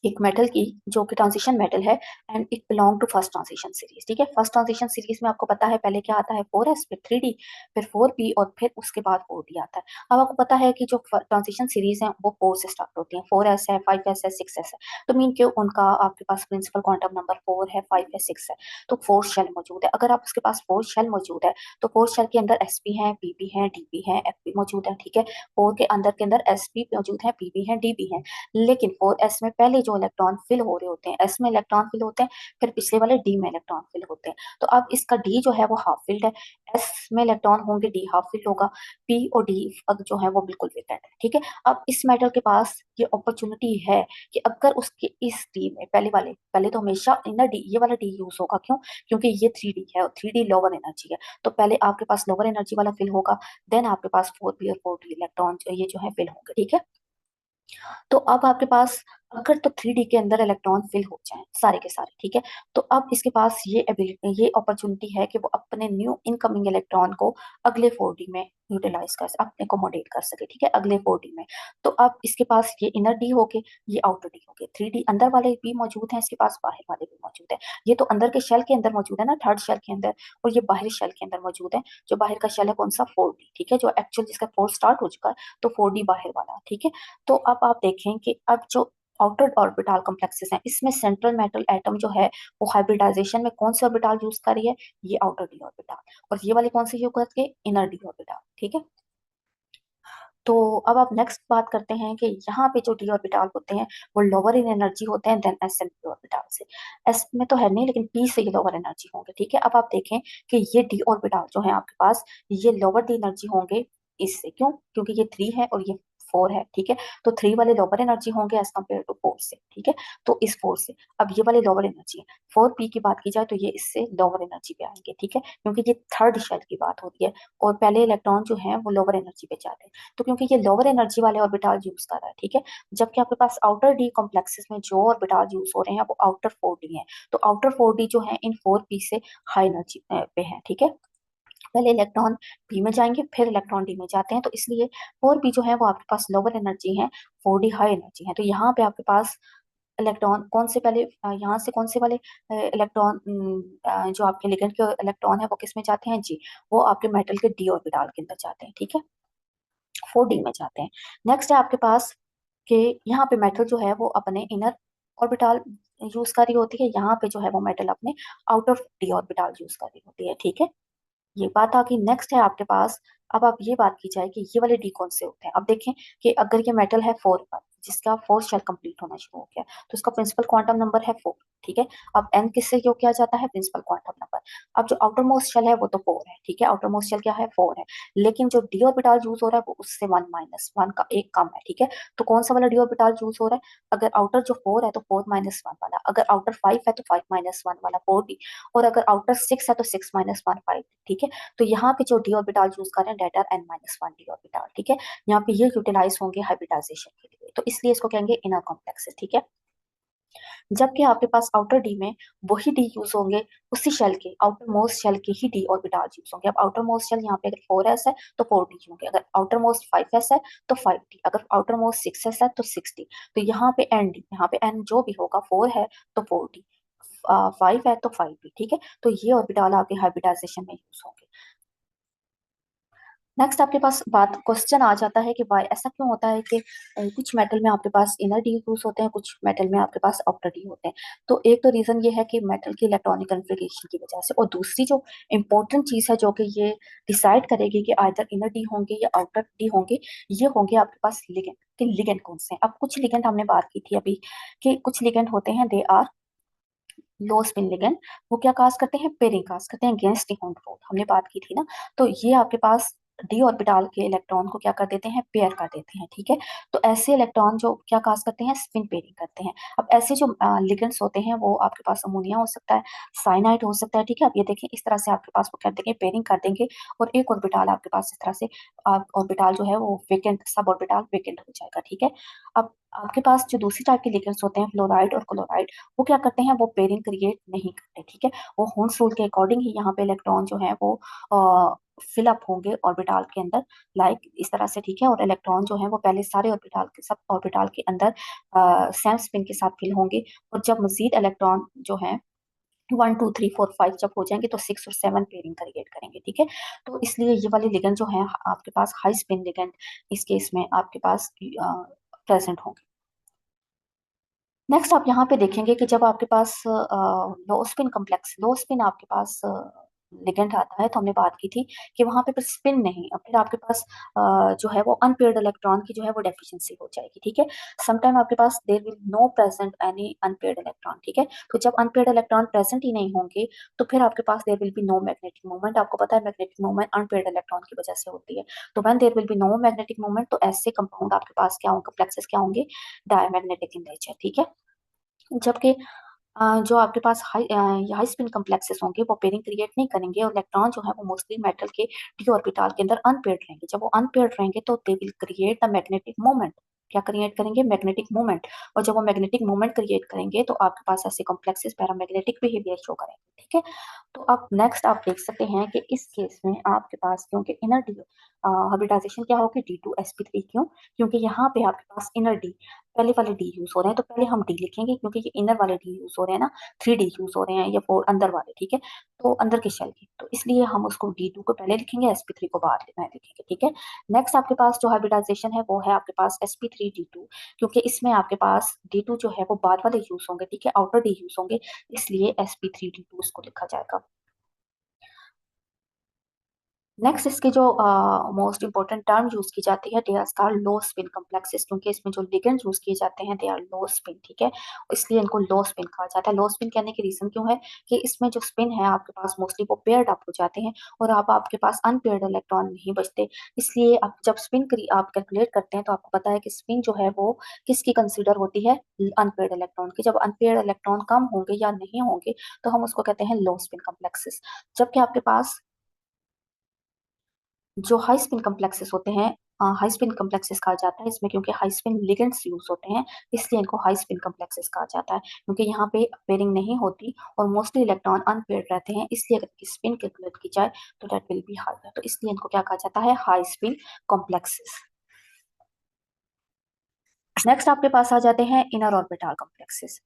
एक मेटल की, जो कि ट्रांजिशन मेटल है, and it belong to first transition series, ठीक है। फर्स्ट ट्रांजिशन सीरीज में आपको पता है पहले क्या आता है, 4s, फिर 3d, फिर 4p, और फिर उसके बाद 4d आता है। अब आपको पता है कि जो ट्रांजिशन सीरीज है वो 4 से स्टार्ट होती है, 4s है, 5s है, 6s है। तो मीन के उनका आपके पास प्रिंसिपल क्वांटम नंबर 4 है, 5 है, 6 है, तो 4 शेल मौजूद है। अगर आप उसके पास 4 शेल मौजूद है तो 4 शेल के अंदर sp है, pp है, dp है, fp मौजूद है, ठीक है। 4 के अंदर sp मौजूद है, pp है, dp है। लेकिन 4s में पहले जो इलेक्ट्रॉन फिल हो रहे होते हैं, s में इलेक्ट्रॉन फिल होते हैं, फिर पिछले वाले d में इलेक्ट्रॉन फिल होते हैं। तो अब इसका d जो है वो हाफ फिल्ड है, s में इलेक्ट्रॉन होंगे, d हाफ फिल्ड होगा, p और d अब जो है वो बिल्कुल वेकेंट है, ठीक है। अब इस मेटल के पास ये अपॉर्चुनिटी है कि अगर उसके इस d में पहले तो हमेशा इनर d, ये वाला d यूज होगा, क्यों, क्योंकि ये 3d है और 3d लोअर एनर्जी है, तो पहले आपके पास लोअर एनर्जी वाला फिल होगा, देन आपके पास 4p और 4d इलेक्ट्रॉन ये जो है फिल होंगे, ठीक है। तो अब आपके पास अगर तो 3D के अंदर इलेक्ट्रॉन फिल हो जाए सारे के सारे, ठीक है, तो अब इसके पास ये एबिलिटी, ये अपॉर्चुनिटी है कि वो अपने न्यू इनकमिंग इलेक्ट्रॉन को अगले 4D में यूटिलाइज कर अपने अकोमोडेट कर सके, ठीक है, अगले 4D में। तो अब इसके पास ये इनर डी हो गए, ये आउटर डी हो गए, 3D अंदर वाले भी मौजूद हैं इसके पास, बाहर वाले भी मौजूद है। ये तो अंदर के शेल के अंदर मौजूद है ना, थर्ड शेल के अंदर, और ये बाहरी शेल के अंदर मौजूद है। जो बाहर का शेल है कौन सा, 4D, ठीक है, जो एक्चुअल जिसका 4 स्टार्ट हो चुका है, तो 4D बाहर वाला, ठीक है। तो अब आप देखें कि अब जो आउटर ऑर्बिटल कॉम्प्लेक्सेस हैं, इसमें सेंट्रल मेटल एटम जो है वो हाइब्रिडाइजेशन में कौन से ऑर्बिटल यूज कर रही है, ये आउटर डी ऑर्बिटल, और ये वाले कौन से यूज करके, इनर डी ऑर्बिटल, ठीक है। तो अब आप नेक्स्ट बात करते हैं कि यहाँ पे जो डी ऑर्बिटल होते हैं वो लोअर इन एनर्जी होते हैं then s and p orbital से। एस में तो है नहीं, लेकिन पी से ये लोअर एनर्जी होंगे, ठीक है। अब आप देखें कि ये डी ऑर्बिटल जो है आपके पास, ये लोअर दी एनर्जी होंगे इससे, क्यों, क्योंकि ये 3 है और ये 4 है, ठीक है। तो 3 वाले लोअर एनर्जी होंगे एज कम्पेयर टू 4 से, ठीक है। तो इस 4 से अब ये वाले लोअर एनर्जी है, 4p की बात की जाए तो ये इससे लोअर एनर्जी पे आएंगे, ठीक है, क्योंकि ये थर्ड शेल की बात होती है और पहले इलेक्ट्रॉन जो है वो लोअर एनर्जी पे जाते हैं। तो क्योंकि ये लोअर एनर्जी वाले ऑर्बिटल यूज कर रहा है, ठीक है, जबकि आपके पास आउटर डी कॉम्प्लेक्सेस में जो ऑर्बिटल यूज हो रहे हैं वो आउटर 4d है। तो आउटर 4d जो है इन 4p से हाई एनर्जी पे है, ठीक है। पहले इलेक्ट्रॉन पी में जाएंगे फिर इलेक्ट्रॉन डी में जाते हैं, तो इसलिए 4p जो है वो आपके पास लोअर एनर्जी है, 4d हाई एनर्जी है। तो यहाँ पे आपके पास इलेक्ट्रॉन कौन से पहले यहाँ से कौन से वाले इलेक्ट्रॉन जो आपके लिगेंड के इलेक्ट्रॉन है वो किस में जाते हैं जी, वो आपके मेटल के डी ऑर्बिटल के अंदर जाते हैं, ठीक है, 4d में जाते हैं। नेक्स्ट है आपके पास कि यहाँ पे मेटल जो है वो अपने इनर ऑर्बिटल यूज कर रही होती है, यहाँ पे जो है वो मेटल अपने आउटर डी ऑर्बिटल यूज कर रही होती है, ठीक है। ये बात आ गई। नेक्स्ट है आपके पास, अब आप ये बात की जाए कि ये वाले डी कौन से होते हैं। अब देखें कि अगर ये मेटल है 4 पर, जिसका 4 शेल कंप्लीट होना शुरू हो गया, तो इसका प्रिंसिपल क्वांटम नंबर है 4, ठीक है। अब एन किससे योग किया जाता है, प्रिंसिपल क्वांटम नंबर। अब जो आउटर मोस्ट शेल है वो तो 4 है, ठीक है, आउटर मोस्ट शेल क्या है, 4 है। लेकिन जो डी ऑर्बिटल यूज हो रहा है वो उससे 1 माइनस 1 का एक कम है, ठीक है। तो कौन सा वाला डी ऑर्बिटल यूज हो रहा है, अगर आउटर जो 4 है तो 4 माइनस 1 वाला, अगर आउटर 5 है तो 5 माइनस 1 वाला 4d, और अगर आउटर 6 है तो 6 माइनस 1 5, ठीक है। तो यहाँ पे जो डी ऑर्बिटल यूज कर रहे हैं that are n minus 1 d orbital, ठीक है। यहाँ पे ये यूटिलाइज होंगे हाइब्रिडाइजेशन के लिए, तो इसलिए इसको कहेंगे इनर कॉम्प्लेक्सेस, ठीक है। जबकि आपके पास आउटर डी में वही डी यूज होंगे, उसी शेल के आउटर मोस्ट शेल के ही डी ऑर्बिटल यूज होंगे। अब आउटर मोस्ट शेल यहाँ पे अगर 4s है तो 4d होंगे, अगर आउटर मोस्ट 5s है तो 5d, अगर आउटर मोस्ट 6s है तो 6d। तो यहाँ पे एन डी, यहाँ पे एन जो भी होगा 4 है तो 4d, 5 है तो 5d, ठीक है। तो ये ऑर्बिटल आपके हाइब्रिडाइजेशन में यूज होंगे। नेक्स्ट आपके पास बात क्वेश्चन आ जाता है कि वाई ऐसा क्यों होता है कि कुछ मेटल में आपके पास इनर डी यूज होते हैं, कुछ मेटल में आपके पास आउटर डी होते हैं। तो एक तो रीजन ये है कि मेटल की इलेक्ट्रॉनिक कन्फिगरेशन की वजह से, और दूसरी जो इंपॉर्टेंट चीज है जो कि ये डिसाइड करेगी कि आइदर इनर डी होंगे या आउटर डी होंगे, ये होंगे आपके पास लिगेंड। कि लिगेंड कौन से हैं, अब कुछ लिगेंड हमने बात की थी अभी कि कुछ लिगेंड होते हैं they are low spin ligand, वो क्या काज करते हैं, पेयरिंग काज करते हैं अगेंस्ट दी कंट्रोल, हमने बात की थी ना। तो ये आपके पास डी ऑर्बिटल के इलेक्ट्रॉन को क्या कर देते हैं, पेयर कर देते हैं, ठीक है। तो ऐसे इलेक्ट्रॉन जो क्या काज करते हैं, स्पिन पेयरिंग करते हैं। अब ऐसे जो लिगेंड्स होते हैं वो आपके पास अमोनिया हो सकता है, साइनाइड हो सकता है, ठीक है। अब ये देखिए इस तरह से आपके पास वो कर देंगे, पेयरिंग कर देंगे, और एक ऑर्बिटल आपके पास इस तरह से ऑर्बिटल जो है वो वेकेंट, सब ऑर्बिटल वेकेंट हो जाएगा, ठीक है। अब आपके पास जो दूसरी टाइप के लिगेंड्स होते हैं फ्लोराइड और क्लोराइड, वो क्या करते हैं, वो पेयरिंग क्रिएट नहीं करते, ठीक है। वो हुंस रूल के अकॉर्डिंग ही यहाँ पे इलेक्ट्रॉन जो है वो फिलअप होंगे ऑर्बिटल के अंदर, लाइक इस तरह से, ठीक है। और इलेक्ट्रॉन जो है वो पहले सारे ऑर्बिटल के, सब ऑर्बिटल के अंदर सेम स्पिन के साथ फिल होंगे, और जब मजीद इलेक्ट्रॉन जो है 1 2 3 4 5 जब हो जाएंगे तो 6 और 7 पेयरिंग क्रिएट करेंगे, ठीक है। तो इसलिए ये वाले लिगेंड जो है आपके पास हाई स्पिन लिगेंड इस केस में आपके पास प्रेजेंट होंगे। नेक्स्ट आप यहाँ पे देखेंगे कि जब आपके पास low spin complex, low spin आपके पास लिगेंड आता है, तो हमने बात की थी कि वहां पे स्पिन नहीं, अब फिर आपके पास जो है वो अनपेयर्ड इलेक्ट्रॉन की जो है वो डेफिशिएंसी हो जाएगी, ठीक है। समटाइम आपके पास there will no present any unpaired electron, ठीक है। तो जब अनपेयर्ड इलेक्ट्रॉन प्रेजेंट ही नहीं होंगे तो फिर आपके पास there will be no magnetic movement. आपको पता है मैग्नेटिक मूवमेंट अनपेयर्ड इलेक्ट्रॉन की वजह से होती है। तो when there will be no magnetic movement, तो ऐसे कंपाउंड आपके पास क्या होंगे, कम्प्लेक्सेस क्या होंगे, डायमैग्नेटिक इन नेचर, ठीक है। जबकि जो आपके पास हाई स्पिन कम्प्लेक्सेस होंगे वो पेयरिंग क्रिएट नहीं करेंगे, और इलेक्ट्रॉन जो है वो मोस्टली मेटल के डी ऑर्बिटल के अंदर अनपेयर्ड रहेंगे। जब वो अनपेयर्ड रहेंगे तो they will create the magnetic moment, क्या क्रिएट करेंगे, मैग्नेटिक मोमेंट। और जब वो मैग्नेटिक मोमेंट क्रिएट करेंगे तो आपके पास ऐसे कॉम्प्लेक्सेस पैरामैग्नेटिक बिहेवियर शो करेंगे, ठीक है। तो अब नेक्स्ट आप देख सकते हैं कि इस केस में आपके पास क्योंकि इनर डी हाइब्रिडाइजेशन क्या होगी, D2sp3, क्यों, क्योंकि यहाँ पे आपके पास इनर डी, पहले वाले डी यूज हो रहे हैं, तो पहले हम डी लिखेंगे क्योंकि ये इनर वाले डी यूज हो रहे हैं ना, 3d यूज हो रहे हैं या 4 अंदर वाले, ठीक है। तो अंदर के शेल के, तो इसलिए हम उसको D2 को पहले लिखेंगे, sp3 को बाद में लिखेंगे, ठीक है। नेक्स्ट आपके पास जो हाइब्रिडाइजेशन है वो है आपके पास sp3d2, क्योंकि इसमें आपके पास D2 जो है वो बाद वाले यूज होंगे, ठीक है, आउटर डी यूज होंगे, इसलिए sp3d2 इसको लिखा जाएगा। नेक्स्ट इसके जो मोस्ट इंपॉर्टेंट टर्म यूज की जाती है, they are called low spin complexes, क्योंकि इसमें जो लिगेंड यूज किए जाते हैं दे आर लो स्पिन, ठीक है, इसलिए इनको लो स्पिन कहा जाता है। लो स्पिन कहने की रीजन क्यों है कि इसमें जो स्पिन है आपके पास मोस्टली वो पेयर्ड अप हो जाते हैं, और आप आपके पास अनपेयर्ड इलेक्ट्रॉन नहीं बचते। इसलिए आप जब स्पिन आप कैलकुलेट करते हैं तो आपको पता है कि स्पिन जो है वो किसकी कंसीडर होती है, अनपेयर्ड इलेक्ट्रॉन की। जब अनपेयर्ड इलेक्ट्रॉन कम होंगे या नहीं होंगे तो हम उसको कहते हैं लो स्पिन कॉम्प्लेक्सेस। जबकि आपके पास जो हाई स्पिन कॉम्प्लेक्सेस होते हैं, हाई स्पिन कॉम्प्लेक्सेस कहा जाता है इसमें, क्योंकि हाई स्पिन लिगेंड्स यूज होते हैं, इसलिए इनको हाई स्पिन कॉम्प्लेक्सेस कहा जाता है, क्योंकि यहाँ पे पेयरिंग नहीं होती और मोस्टली इलेक्ट्रॉन अनपेयर्ड रहते हैं, इसलिए अगर स्पिन कैलकुलेट की जाए तो दैट विल बी हाई, तो इसलिए इनको क्या कहा जाता है, हाई स्पिन कॉम्प्लेक्सेस। नेक्स्ट आपके पास आ जाते हैं इनर ऑर्बिटल कॉम्प्लेक्सेस।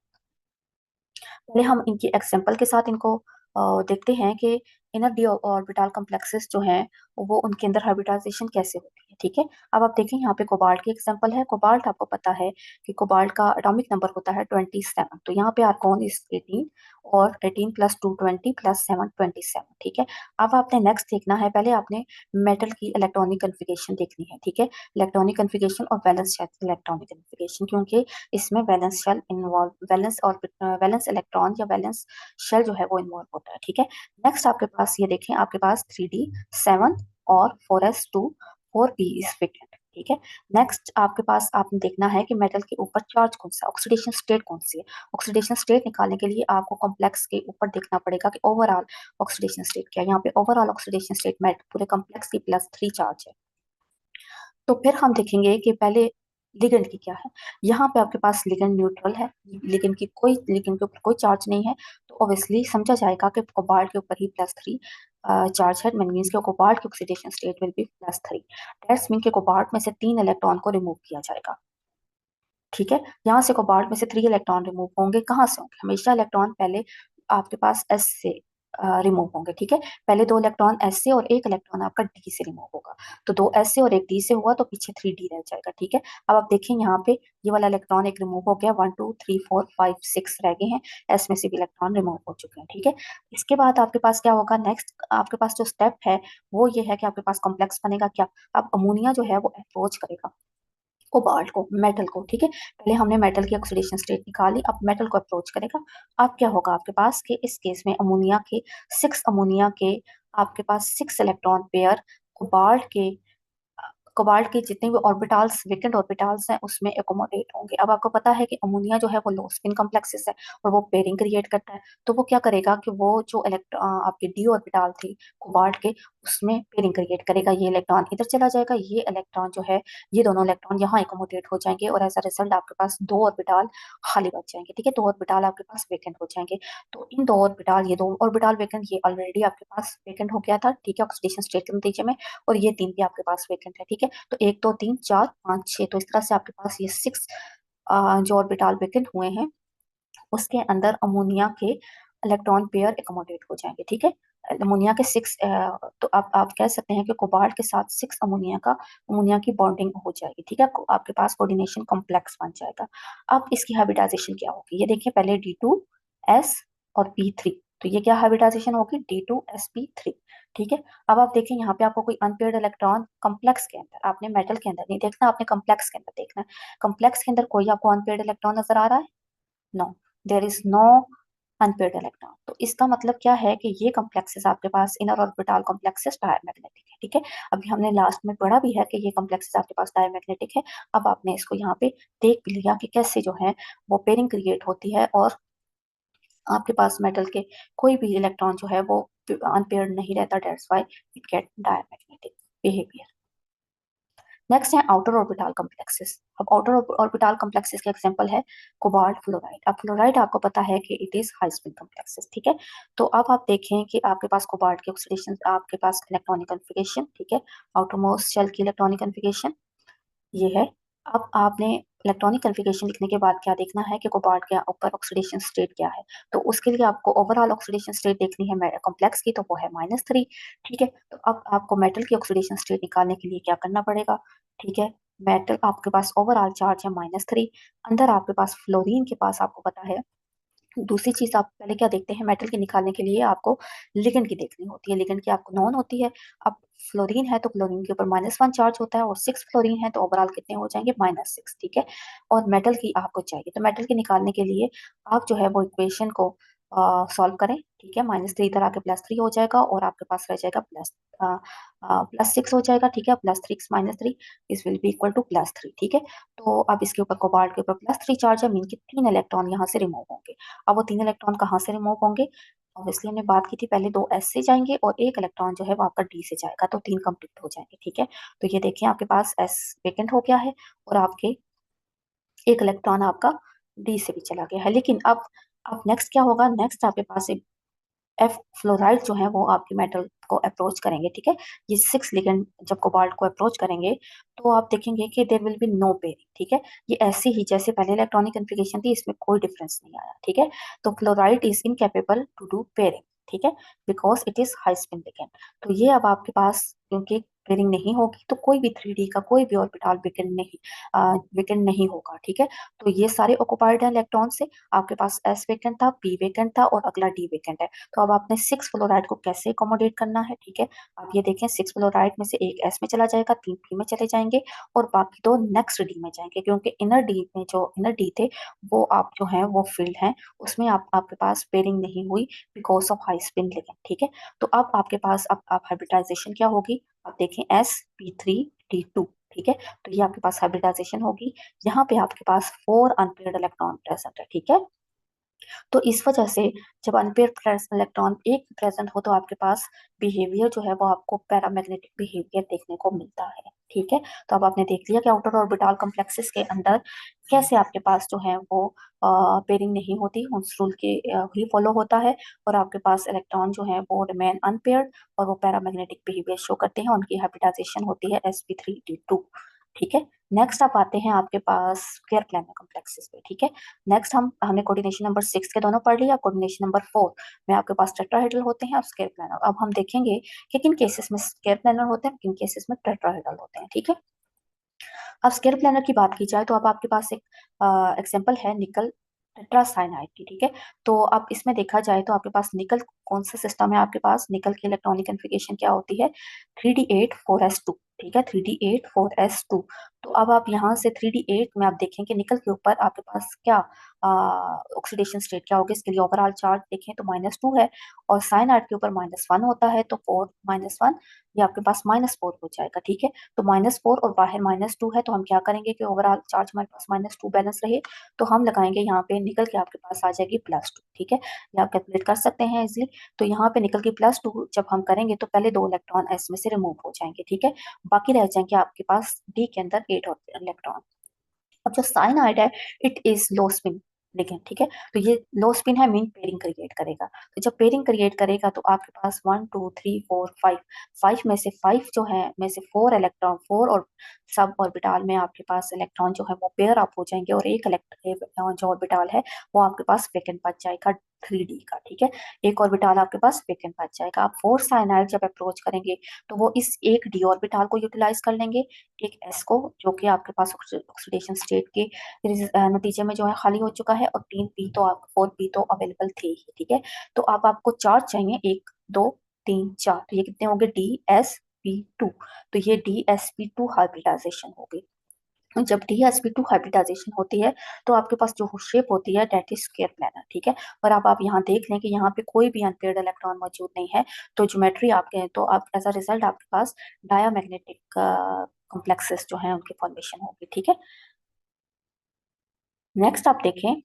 पहले हम इनकी एग्जांपल के साथ इनको देखते हैं कि इनर डी ऑर्बिटल कॉम्प्लेक्सेस जो हैं वो उनके अंदर हाइब्रिडाइजेशन कैसे होती है, ठीक है। अब आप देखें यहाँ पे कोबाल्ट की एग्जांपल है। कोबाल्ट आपको पता है कि कोबाल्ट का एटॉमिक नंबर होता है 27, तो यहाँ पे आर्गोन इज 18 और 18 प्लस 2 20 प्लस 7 27, ठीक है। अब आपने नेक्स्ट देखना है, पहले आपने मेटल की इलेक्ट्रॉनिक कन्फिगरेशन देखनी है, ठीक है, इलेक्ट्रॉनिक कन्फिगरेशन और वैलेंस इलेक्ट्रॉनिक कन्फिगरेशन, क्योंकि इसमें वैलेंस शेल इन्वॉल्व, वैलेंस और वैलेंस इलेक्ट्रॉन या वैलेंस शेल जो है वो इन्वॉल्व होता है, ठीक है। नेक्स्ट आपके पास ये देखें, आपके पास 3d7 और 4s2 4p इज वैकेंट, ठीक है। नेक्स्ट आपके पास आपने देखना है कि मेटल के ऊपर चार्ज कौन सा, ऑक्सीडेशन स्टेट कौन सी है। ऑक्सीडेशन स्टेट निकालने के लिए आपको कॉम्प्लेक्स के ऊपर देखना पड़ेगा कि ओवरऑल ऑक्सीडेशन स्टेट क्या है। यहाँ पे ओवरऑल ऑक्सीडेशन स्टेट में पूरे कॉम्प्लेक्स की +3 चार्ज है। तो फिर हम देखेंगे कि पहले लिगेंड की क्या है। यहाँ पे आपके पास लिगेंड न्यूट्रल है, लिगेंड के ऊपर कोई चार्ज नहीं है, तो ऑब्वियसली समझा जाएगा कि कोबाल्ट के ऊपर ही +3 चार्ज है। मीन्स के कोबाल्ट की oxidation state will be +3। That's mean के कोबाल्ट में से 3 इलेक्ट्रॉन को रिमूव किया जाएगा, ठीक है। यहाँ से कोबाल्ट में से 3 इलेक्ट्रॉन रिमूव होंगे, कहाँ से होंगे, हमेशा इलेक्ट्रॉन पहले आपके पास एस से रिमूव होंगे, ठीक है। पहले 2 इलेक्ट्रॉन एस से और 1 इलेक्ट्रॉन आपका डी से रिमूव होगा, तो 2 एस से और 1 डी से हुआ तो पीछे 3 डी रह जाएगा, ठीक है। अब आप देखें यहाँ पे ये वाला इलेक्ट्रॉन एक रिमूव हो गया, 1 2 3 4 5 6 रह गए हैं, एस में से भी इलेक्ट्रॉन रिमूव हो चुके हैं, ठीक है। इसके बाद आपके पास क्या होगा, नेक्स्ट आपके पास जो स्टेप है वो ये है कि आपके पास कॉम्प्लेक्स बनेगा क्या। अब अमोनिया जो है वो अप्रोच करेगा कोबाल्ट को, मेटल को, ठीक है। पहले हमने मेटल की ऑक्सीडेशन स्टेट निकाली, अब मेटल को अप्रोच करेगा। अब क्या होगा आपके पास कि इस केस में अमोनिया के आपके पास 6 इलेक्ट्रॉन पेयर कोबाल्ट के कोबाल्ट के जितने भी ऑर्बिटल्स, वेकेंट ऑर्बिटल्स हैं उसमें एकोमोडेट होंगे। अब आपको पता है कि अमोनिया जो है वो लो स्पिन कॉम्प्लेक्सेस है और वो पेयरिंग क्रिएट करता है, तो वो क्या करेगा कि वो जो आपके डी ऑर्बिटल थी कोबाल्ट के, उसमें पेयरिंग क्रिएट करेगा। ये इलेक्ट्रॉन इधर चला जाएगा, ये इलेक्ट्रॉन जो है, ये दोनों इलेक्ट्रॉन यहाँ एकोमोडेट हो जाएंगे और एज अ रिजल्ट आपके पास 2 ऑर्बिटल खाली बच जाएंगे, ठीक है। 2 ऑर्बिटल आपके पास वेकेंट हो जाएंगे। तो इन 2 ऑर्बिटल वेकेंट, ये ऑलरेडी आपके पास वेकेंट हो गया था, ठीक है, ऑक्सीडेशन स्टेट के नतीजे में, और ये 3 भी आपके पास वेकेंट है, ठीक है। तो 1 2 3 4 5 6, तो इस तरह से आपके पास ये 6 जो ऑर्बिटल वेकेंट हुए हैं उसके अंदर अमोनिया के इलेक्ट्रॉन पेयर एकोमोडेट हो जाएंगे, ठीक है। अमोनिया के 6, तो आप कह सकते हैं कि कोबाल्ट के साथ 6 अमोनिया की बॉन्डिंग हो जाएगी, ठीक है। आपके पास कोऑर्डिनेशन कॉम्प्लेक्स बन जाएगा। अब इसकी हाइब्रिडाइजेशन क्या होगी, ये देखिए, पहले D2S और P3, तो ये क्या हाइब्रिडाइजेशन होगी, D2sp3, ठीक है। अब आप देखें यहाँ पे आपको कोई अनपेयर्ड इलेक्ट्रॉन कॉम्प्लेक्स के अंदर, आपने मेटल के अंदर नहीं देखना, आपने कॉम्प्लेक्स के अंदर देखना है। कॉम्प्लेक्स के अंदर कोई आपको अनपेयर्ड इलेक्ट्रॉन नजर आ रहा है, no, there is no unpaired electron. तो इसका मतलब क्या है कि ये कॉम्प्लेक्सेस आपके पास इनर ऑर्बिटल कॉम्प्लेक्सेस डायमैग्नेटिक है, ठीक है। अभी हमने लास्ट में पढ़ा भी है कि ये कॉम्प्लेक्सेस आपके पास डायमैग्नेटिक है। अब आपने इसको यहाँ पे देख भी लिया कि कैसे जो है वो पेयरिंग क्रिएट होती है और आपके पास मेटल के कोई भी इलेक्ट्रॉन जो है वो अनपेयर्ड नहीं रहता, that's why it get diamagnetic behaviour. Next है आउटर ऑर्बिटल कॉम्प्लेक्सेस। अब आउटर ऑर्बिटल कॉम्प्लेक्सेस का एग्जांपल है कोबाल्ट फ्लोराइड। अब फ्लोराइड आपको पता है कि it is high spin complexes, ठीक है। तो अब आप देखें कि आपके पास कोबाल्ट की ऑक्सीडेशन, आपके पास इलेक्ट्रॉनिक कन्फिगरेशन, ठीक है, आउटर मोस्ट शेल की इलेक्ट्रॉनिक कन्फिगरेशन ये है। अब आपने इलेक्ट्रॉनिक कन्फिगरेशन लिखने के बाद क्या देखना है कि कोबाल्ट के ऊपर ऑक्सीडेशन स्टेट क्या है। तो उसके लिए आपको ओवरऑल ऑक्सीडेशन स्टेट देखनी है कॉम्प्लेक्स की, तो वो है -3, ठीक है। तो अब आपको मेटल की ऑक्सीडेशन स्टेट निकालने के लिए क्या करना पड़ेगा, ठीक है। मेटल आपके पास ओवरऑल चार्ज है -3, अंदर आपके पास फ्लोरीन के पास आपको पता है। दूसरी चीज आप पहले क्या देखते हैं, मेटल के निकालने के लिए आपको लिगेंड की देखनी होती है, लिगेंड की आपको नॉन होती है। अब फ्लोरीन है तो क्लोरीन के ऊपर -1 चार्ज होता है, और 6 फ्लोरीन है तो ओवरऑल कितने हो जाएंगे, -6, ठीक है। और मेटल की आपको चाहिए, तो मेटल के निकालने के लिए आप जो है वो इक्वेशन को सॉल्व करें, ठीक है। -3 इधर आके +3 हो जाएगा, और आपके पास रह जाएगा +6 हो जाएगा, ठीक है। +3 -3 is will be equal to +3, ठीक है। तो अब इसके ऊपर कोबाल्ट के ऊपर +3 चार्ज है, मीन के 3 इलेक्ट्रॉन यहाँ से रिमूव होंगे। अब वो 3 इलेक्ट्रॉन कहाँ से रिमूव होंगे, ऑब्वियसली हमने बात की थी पहले, 2 S से जाएंगे और एक इलेक्ट्रॉन जो है वो आपका D से जाएगा, तो 3 कंप्लीट हो जाएंगे, ठीक है। तो ये देखिए आपके पास S वेकेंट हो गया है, और आपके एक इलेक्ट्रॉन आपका D से भी चला गया है। लेकिन अब नेक्स्ट क्या होगा, नेक्स्ट आपके पास एफ फ्लोराइड जो है वो आपके मेटल को अप्रोच करेंगे, ठीक है। ये 6 लिगेंड जब कोबाल्ट को अप्रोच करेंगे तो आप देखेंगे कि there will be no pairing, ठीक है। ये ऐसे ही जैसे पहले इलेक्ट्रॉनिक कन्फिग्रेशन थी, इसमें कोई डिफरेंस नहीं आया, ठीक है। तो fluoride is incapable to do pairing, ठीक है, because it is high spin ligand. तो ये अब आपके पास क्योंकि पेयरिंग नहीं होगी तो कोई भी 3D का कोई भी ऑर्बिटल विकेंड नहीं होगा, ठीक है। तो ये सारे ऑक्युपाइड हैं इलेक्ट्रॉन से, आपके पास S वेकेंट था, P वेकेंट था, और अगला D वेकेंट है। तो अब आपने 6 फ्लोराइड को कैसे अकोमोडेट करना है, ठीक है। अब ये देखें 6 फ्लोराइड में से एक S में चला जाएगा, 3 P में चले जाएंगे, और बाकी 2 नेक्स्ट D में जाएंगे, क्योंकि इनर D में जो इनर D थे वो आप जो है वो फील्ड हैं, उसमें आपके पास पेयरिंग नहीं हुई because of high spin ligand, ठीक है। तो अब आपके पास अब आप हाइब्रिडाइजेशन क्या होगी, आप देखें sp3d2, ठीक है। तो ये आपके पास हाइब्रिडाइजेशन होगी, यहाँ पे आपके पास 4 अनपेयर्ड इलेक्ट्रॉन प्रेजेंट है, ठीक है। तो इस वजह से जब अनपेयर इलेक्ट्रॉन एक प्रेजेंट हो तो आपके पास बिहेवियर जो है वो आपको पैरामैग्नेटिक बिहेवियर देखने को मिलता है, ठीक है। तो अब आपने देख लिया कि आउटर ऑर्बिटल कॉम्प्लेक्सेस के अंदर कैसे आपके पास जो है वो पेयरिंग नहीं होती, हुंस रूल के ही फॉलो होता है, और आपके पास इलेक्ट्रॉन जो है वो रिमेन अनपेयर्ड, और वो पैरामैग्नेटिक बिहेवियर शो करते हैं, उनकी हाइब्रिडाइजेशन होती है sp3d2, ठीक है। नेक्स्ट आप आते हैं आपके पास स्क्वायर प्लानर कॉम्प्लेक्सेस पे, ठीक है। नेक्स्ट हमने कोऑर्डिनेशन नंबर 6 के दोनों पढ़ लिया, कोऑर्डिनेशन नंबर 4 में आपके पास टेट्राहेड्रल होते हैं और स्क्वायर प्लानर। अब हम देखेंगे कि किन केसेस में स्क्वायर प्लानर होते हैं, किन केसेस में टेट्राहेड्रल होते हैं, ठीक है। अब स्क्वायर प्लानर की बात की जाए तो अब आपके पास एक एग्जांपल है निकल टेट्रासाइनाइड की, ठीक है। तो अब इसमें देखा जाए तो आपके पास निकल कौन सा सिस्टम है, आपके पास निकल की इलेक्ट्रॉनिक कन्फिग्रेशन क्या होती है, 3d8 4s2, ठीक है, 3d8 4s2। तो अब आप यहाँ से 3d8 में आप देखें कि निकल के ऊपर आपके पास क्या ऑक्सीडेशन स्टेट क्या होगी, इसके लिए ओवरऑल चार्ज देखें तो -2 है, और साइनाइड के ऊपर -1 होता है, तो 4 -1 ये आपके पास -4 हो जाएगा, ठीक है। तो -4 और बाहर -2 है, तो हम क्या करेंगे कि ओवरऑल चार्ज हमारे पास -2 बैलेंस रहे, तो हम लगाएंगे यहाँ पे निकल के आपके पास आ जाएगी +2, ठीक है। ये आप कैलकुलेट कर सकते हैं इजिली। तो यहाँ पे निकल के +2 जब हम करेंगे तो पहले 2 इलेक्ट्रॉन S में से रिमूव हो जाएंगे, ठीक है। बाकी रह जाएंगे आपके पास D के अंदर 8 इलेक्ट्रॉन। अब जो साइनाइड है it is low spin ligand, ठीक है। तो ये लो स्पिन है, मीन पेयरिंग क्रिएट करेगा। तो जब पेयरिंग क्रिएट करेगा तो आपके पास 1 2 3 4 5 5 में से 5 जो है में से 4 इलेक्ट्रॉन 4 और सब ऑर्बिटल में आपके पास इलेक्ट्रॉन जो है वो पेयर अप हो जाएंगे, और एक इलेक्ट्रॉन जो ऑर्बिटल है वो आपके पास वेकेंट बच जाएगा 3D का, ठीक है। एक ऑर्बिटल आपके पास वेकेंट बच जाएगा। आप 4 साइनाइड जब अप्रोच करेंगे तो वो इस एक D ऑर्बिटल को यूटिलाइज कर लेंगे, एक S को जो कि आपके पास ऑक्सीडेशन स्टेट के नतीजे में जो है खाली हो चुका है, और 3 P तो आप 4 P तो अवेलेबल थे ही, ठीक है। तो अब आपको चार्ज चाहिए 1 2 3 4, तो ये कितने होंगे DsP2। तो ये DsP2 हाइब्रिडाइजेशन होगी। जब DsP2 हाइब्रिडाइजेशन होती है तो आपके पास जो शेप होती है डेट इज स्क्वायर प्लानर, ठीक है। और अब आप यहाँ देख लें कि यहाँ पे कोई भी अनपेयर्ड इलेक्ट्रॉन मौजूद नहीं है, तो ज्योमेट्री आपके तो आप एज अ रिजल्ट आपके पास डायमैग्नेटिक कॉम्प्लेक्सेस जो हैं उनकी फॉर्मेशन होगी, ठीक है। नेक्स्ट आप देखें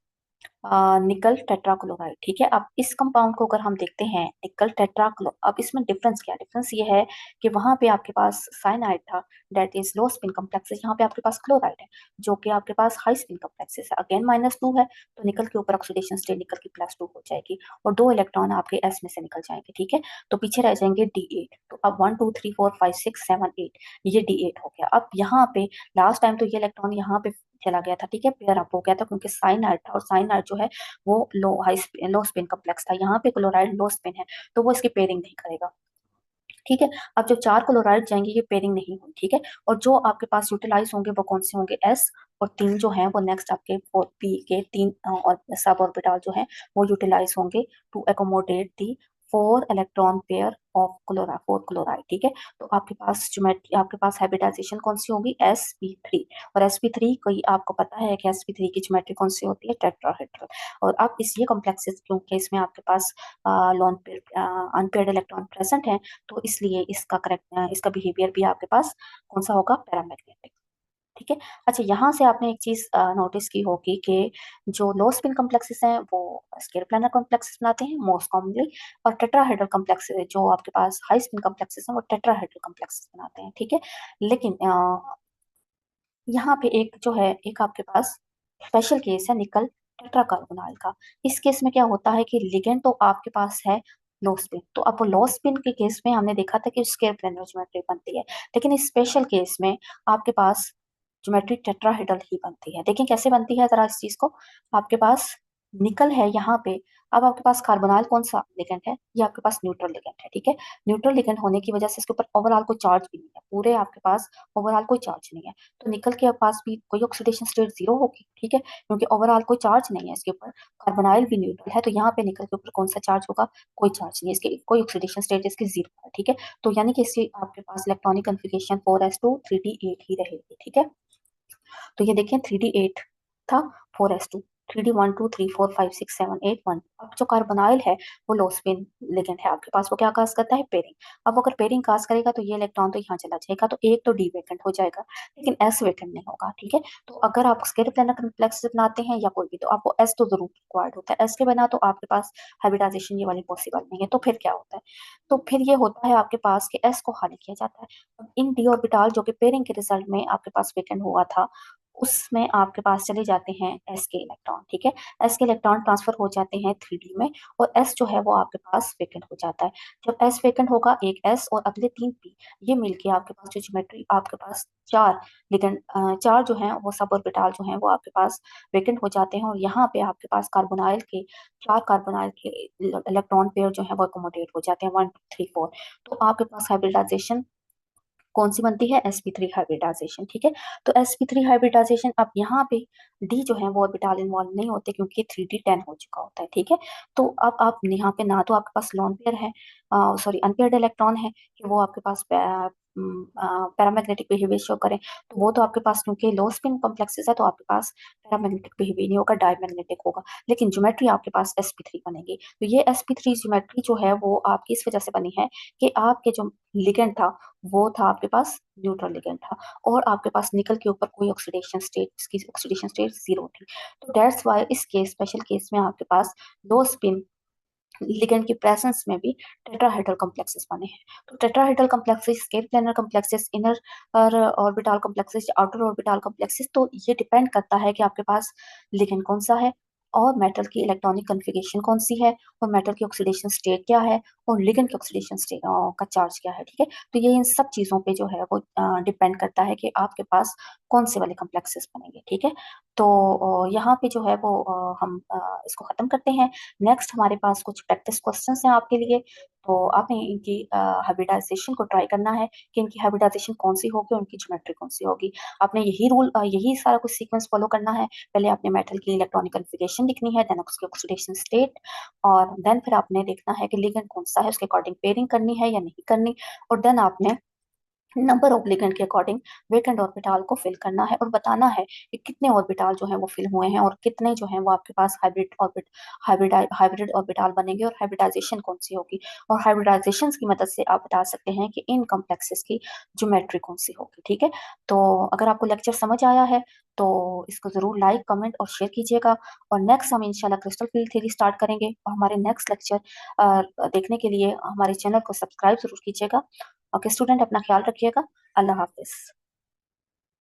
निकल टेट्राक्लोराइड, ठीक है। अब इस कंपाउंड को अगर हम देखते हैं निकल टेट्राक्लो, अब इसमें डिफरेंस क्या है, डिफरेंस ये है कि वहां पे आपके पास साइनाइड था that is low spin complexes, यहाँ पे आपके पास क्लोराइड है जो कि आपके पास हाई स्पिन कॉम्प्लेक्सेस है, अगेन -2 है, तो निकल के ऊपर ऑक्सीडेशन स्टेट निकल की +2 हो जाएगी, और 2 इलेक्ट्रॉन आपके S में से निकल जाएंगे, ठीक है। तो पीछे रह जाएंगे D8। तो अब 1 2 3 4 5 6 7 8 ये D8 हो गया। अब यहाँ पे लास्ट टाइम तो ये इलेक्ट्रॉन यहाँ पे चला गया था, ठीक है, पेयर अप हो गया था क्योंकि साइनाइड था, और साइनाइड जो है वो लो स्पिन कॉम्प्लेक्स था, यहाँ पे क्लोराइड लो स्पिन है तो वो इसकी पेयरिंग नहीं करेगा, ठीक है। अब जो 4 क्लोराइड जाएंगे ये पेयरिंग नहीं हुई, ठीक है। और जो आपके पास यूटिलाइज होंगे वो कौन से होंगे S, और 3 जो हैं वो नेक्स्ट आपके 4P के 3 और सब ऑर्बिटल जो हैं वो यूटिलाइज होंगे to accommodate the 4 electron pair of chloride, 4 chloride, ठीक है। तो आपके पास ज्योमेट्री, आपके पास हाइब्रिडाइजेशन कौन सी होगी, sp3। और sp3 कोई आपको पता है कि sp3 की ज्योमेट्री कौन सी होती है, टेट्राहेड्रल। और अब इस ये कॉम्प्लेक्सेस क्योंकि इसमें आपके पास lone pair unpaired electron present है, तो इसलिए इसका करेक्ट इसका बिहेवियर भी आपके पास कौन सा होगा, पैरामैग्नेटिक, ठीक है। अच्छा, यहाँ से आपने एक चीज नोटिस की होगी कि जो लो स्पिन कॉम्प्लेक्सेस हैं वो स्केल प्लानर कॉम्प्लेक्सेस बनाते हैं मोस्ट कॉमनली, और टेट्राहेड्रल कॉम्प्लेक्सेस जो आपके पास हाई स्पिन कॉम्प्लेक्सेस हैं वो टेट्राहेड्रल कॉम्प्लेक्सेस बनाते हैं, ठीक है। लेकिन यहाँ पे एक जो है, एक आपके पास स्पेशल केस है निकल टेट्राकार्बोनाइल का। इस केस में क्या होता है कि लिगेंड तो आपके पास है लो स्पिन, तो अब लो स्पिन के केस में हमने देखा था कि स्केल प्लेनर ज्योमेट्री बनती है, लेकिन इस स्पेशल केस में आपके पास ज्योमेट्री टेट्राहेड्रल ही बनती है। देखिए कैसे बनती है जरा इस चीज को। आपके पास निकल है यहाँ पे, अब आपके पास कार्बोनाइल कौन सा लिगेंड है, ये आपके पास न्यूट्रल लिगेंड है, ठीक है। न्यूट्रल लिगेंड होने की वजह से इसके ऊपर ओवरऑल कोई चार्ज भी नहीं है, पूरे आपके पास ओवरऑल कोई चार्ज नहीं है, तो निकल के पास भी कोई ऑक्सीडेशन स्टेट जीरो होगी, ठीक है, क्योंकि ओवरऑल कोई चार्ज नहीं है इसके ऊपर। कार्बोनाइल भी न्यूट्रल है, तो यहाँ पे निकल के ऊपर कौन सा चार्ज होगा, कोई चार्ज नहीं है, इसके कोई ऑक्सीडेशन स्टेट इसकी जीरो है, ठीक है। तो यानी कि इससे आपके पास इलेक्ट्रॉनिक कन्फिग्रेशन 4s2 3d8 ही रहेगी, ठीक है। तो ये देखिए 3d8 था, 4s2, 3d1 2 3 4 5 6 7 8 1। अब जो कार्बोनाइल है वो लो स्पिन लिगेंड है आपके पास, वो क्या कास्ट करता है, पेरिंग। अब अगर पेरिंग कास्ट करेगा तो ये इलेक्ट्रॉन तो यहाँ चला जाएगा, तो एक तो डी वेकेंट हो जाएगा, लेकिन एस वेकेंट नहीं होगा, ठीक है। तो अगर आप स्केल प्लानर कॉम्प्लेक्स बनाते हैं या कोई भी, तो आपको एस तो जरूर रिक्वायर्ड होता है, एस के बिना तो आपके पास हाइब्रिडाइजेशन ये वाली पॉसिबल नहीं है। तो फिर क्या होता है, तो फिर ये होता है आपके पास कि एस को खाली किया जाता है। अब इन डी ऑर्बिटल जो कि पेयरिंग के रिजल्ट में आपके पास वेकेंट हुआ था, उसमें आपके पास चले जाते हैं एस के इलेक्ट्रॉन, ठीक है। एस के इलेक्ट्रॉन ट्रांसफर हो जाते हैं 3d में, और एस जो है वो आपके पास वेकेंट हो जाता है। जब एस वेकेंट होगा, एक एस और अगले 3p, ये मिलके आपके पास जो ज्योमेट्री आपके पास चार लिगेंड, चार जो है वो सब ऑर्बिटल जो है वो आपके पास वेकेंट हो जाते हैं, और यहाँ पे आपके पास कार्बोनाइल के चार कार्बोनाइल के इलेक्ट्रॉन पेयर जो है वो अकोमोडेट हो जाते हैं 1 2 3 4। तो आपके पास हाइब्रिडाइजेशन कौन सी बनती है, sp3 हाइब्रिडाइजेशन, ठीक है। तो sp3 हाइब्रिडाइजेशन, अब यहाँ पे d जो है वो ऑर्बिटल इन्वॉल्व नहीं होते क्योंकि 3d10 हो चुका होता है, ठीक है। तो अब आप यहाँ पे ना तो आपके पास लोन पेयर है, सॉरी अनपेयर्ड इलेक्ट्रॉन है कि वो आपके पास पैरामैग्नेटिक बिहेवियर शो करें, तो वो तो आपके पास क्योंकि लो स्पिन कॉम्प्लेक्सेस है तो आपके पास पैरामैग्नेटिक बिहेवियर नहीं होगा, डायमैग्नेटिक होगा। लेकिन ज्योमेट्री आपके पास sp3 बनेगी। तो ये sp3 ज्योमेट्री जो है वो आपकी इस वजह से बनी है कि आपके जो लिगेंड था वो था आपके पास न्यूट्रल लिगेंड था, और आपके पास निकल के ऊपर कोई ऑक्सीडेशन स्टेट, इसकी ऑक्सीडेशन स्टेट जीरो थी। तो दैट्स वाई इस केस, स्पेशल केस में आपके पास लो स्पिन लिगेंड की प्रेजेंस में भी टेट्राहेड्रल कॉम्प्लेक्सेस बने हैं। तो tetrahedral complexes, square planar complexes, inner orbital complexes, outer orbital complexes, तो ये डिपेंड करता है कि आपके पास लिगेंड कौन सा है, और मेटल की इलेक्ट्रॉनिक कन्फिगरेशन कौन सी है, और मेटल की ऑक्सीडेशन स्टेट क्या है, और लिगेंड की ऑक्सीडेशन स्टेट का चार्ज क्या है, ठीक है। तो ये इन सब चीजों पे जो है वो डिपेंड करता है कि आपके पास कौन से वाले कॉम्प्लेक्सेस बनेंगे, ठीक है। तो यहाँ पे जो है वो हम इसको खत्म करते हैं। नेक्स्ट हमारे पास कुछ प्रैक्टिस क्वेश्चंस हैं आपके लिए, तो आपने इनकी हाइब्रिडाइजेशन को ट्राई करना है कि इनकी हाइब्रिडाइजेशन कौन सी होगी और उनकी ज्योमेट्री कौन सी होगी। आपने यही रूल, यही सारा कुछ सीक्वेंस फॉलो करना है। पहले आपने मेटल की इलेक्ट्रॉनिक कन्फिगरेशन लिखनी है, देन उसकी ऑक्सीडेशन स्टेट, और देन फिर आपने देखना है कि लिगेंड कौन सा है, उसके अकॉर्डिंग पेयरिंग करनी है या नहीं करनी, और देन आपने नंबर ऑफ लिगेंड के अकॉर्डिंग वेकेंट ऑर्बिटल को फिल करना है, और बताना है कि कितने ऑर्बिटल जो है वो फिल हुए हैं और कितने जो है वो आपके पास हाइब्रिड ऑर्बिटल बनेंगे, और हाइब्रिडाइजेशन कौन सी होगी। और हाइब्रिडाइजेशन की मदद से आप बता सकते हैं कि इन कॉम्प्लेक्सेस की ज्योमेट्री कौन सी होगी, ठीक है। तो अगर आपको लेक्चर समझ आया है तो इसको जरूर लाइक, कमेंट और शेयर कीजिएगा। और नेक्स्ट हम इंशाल्लाह क्रिस्टल फील्ड थ्योरी स्टार्ट करेंगे, और हमारे नेक्स्ट लेक्चर देखने के लिए हमारे चैनल को सब्सक्राइब जरूर कीजिएगा। ओके स्टूडेंट, अपना ख्याल रखिएगा। अल्लाह हाफिज।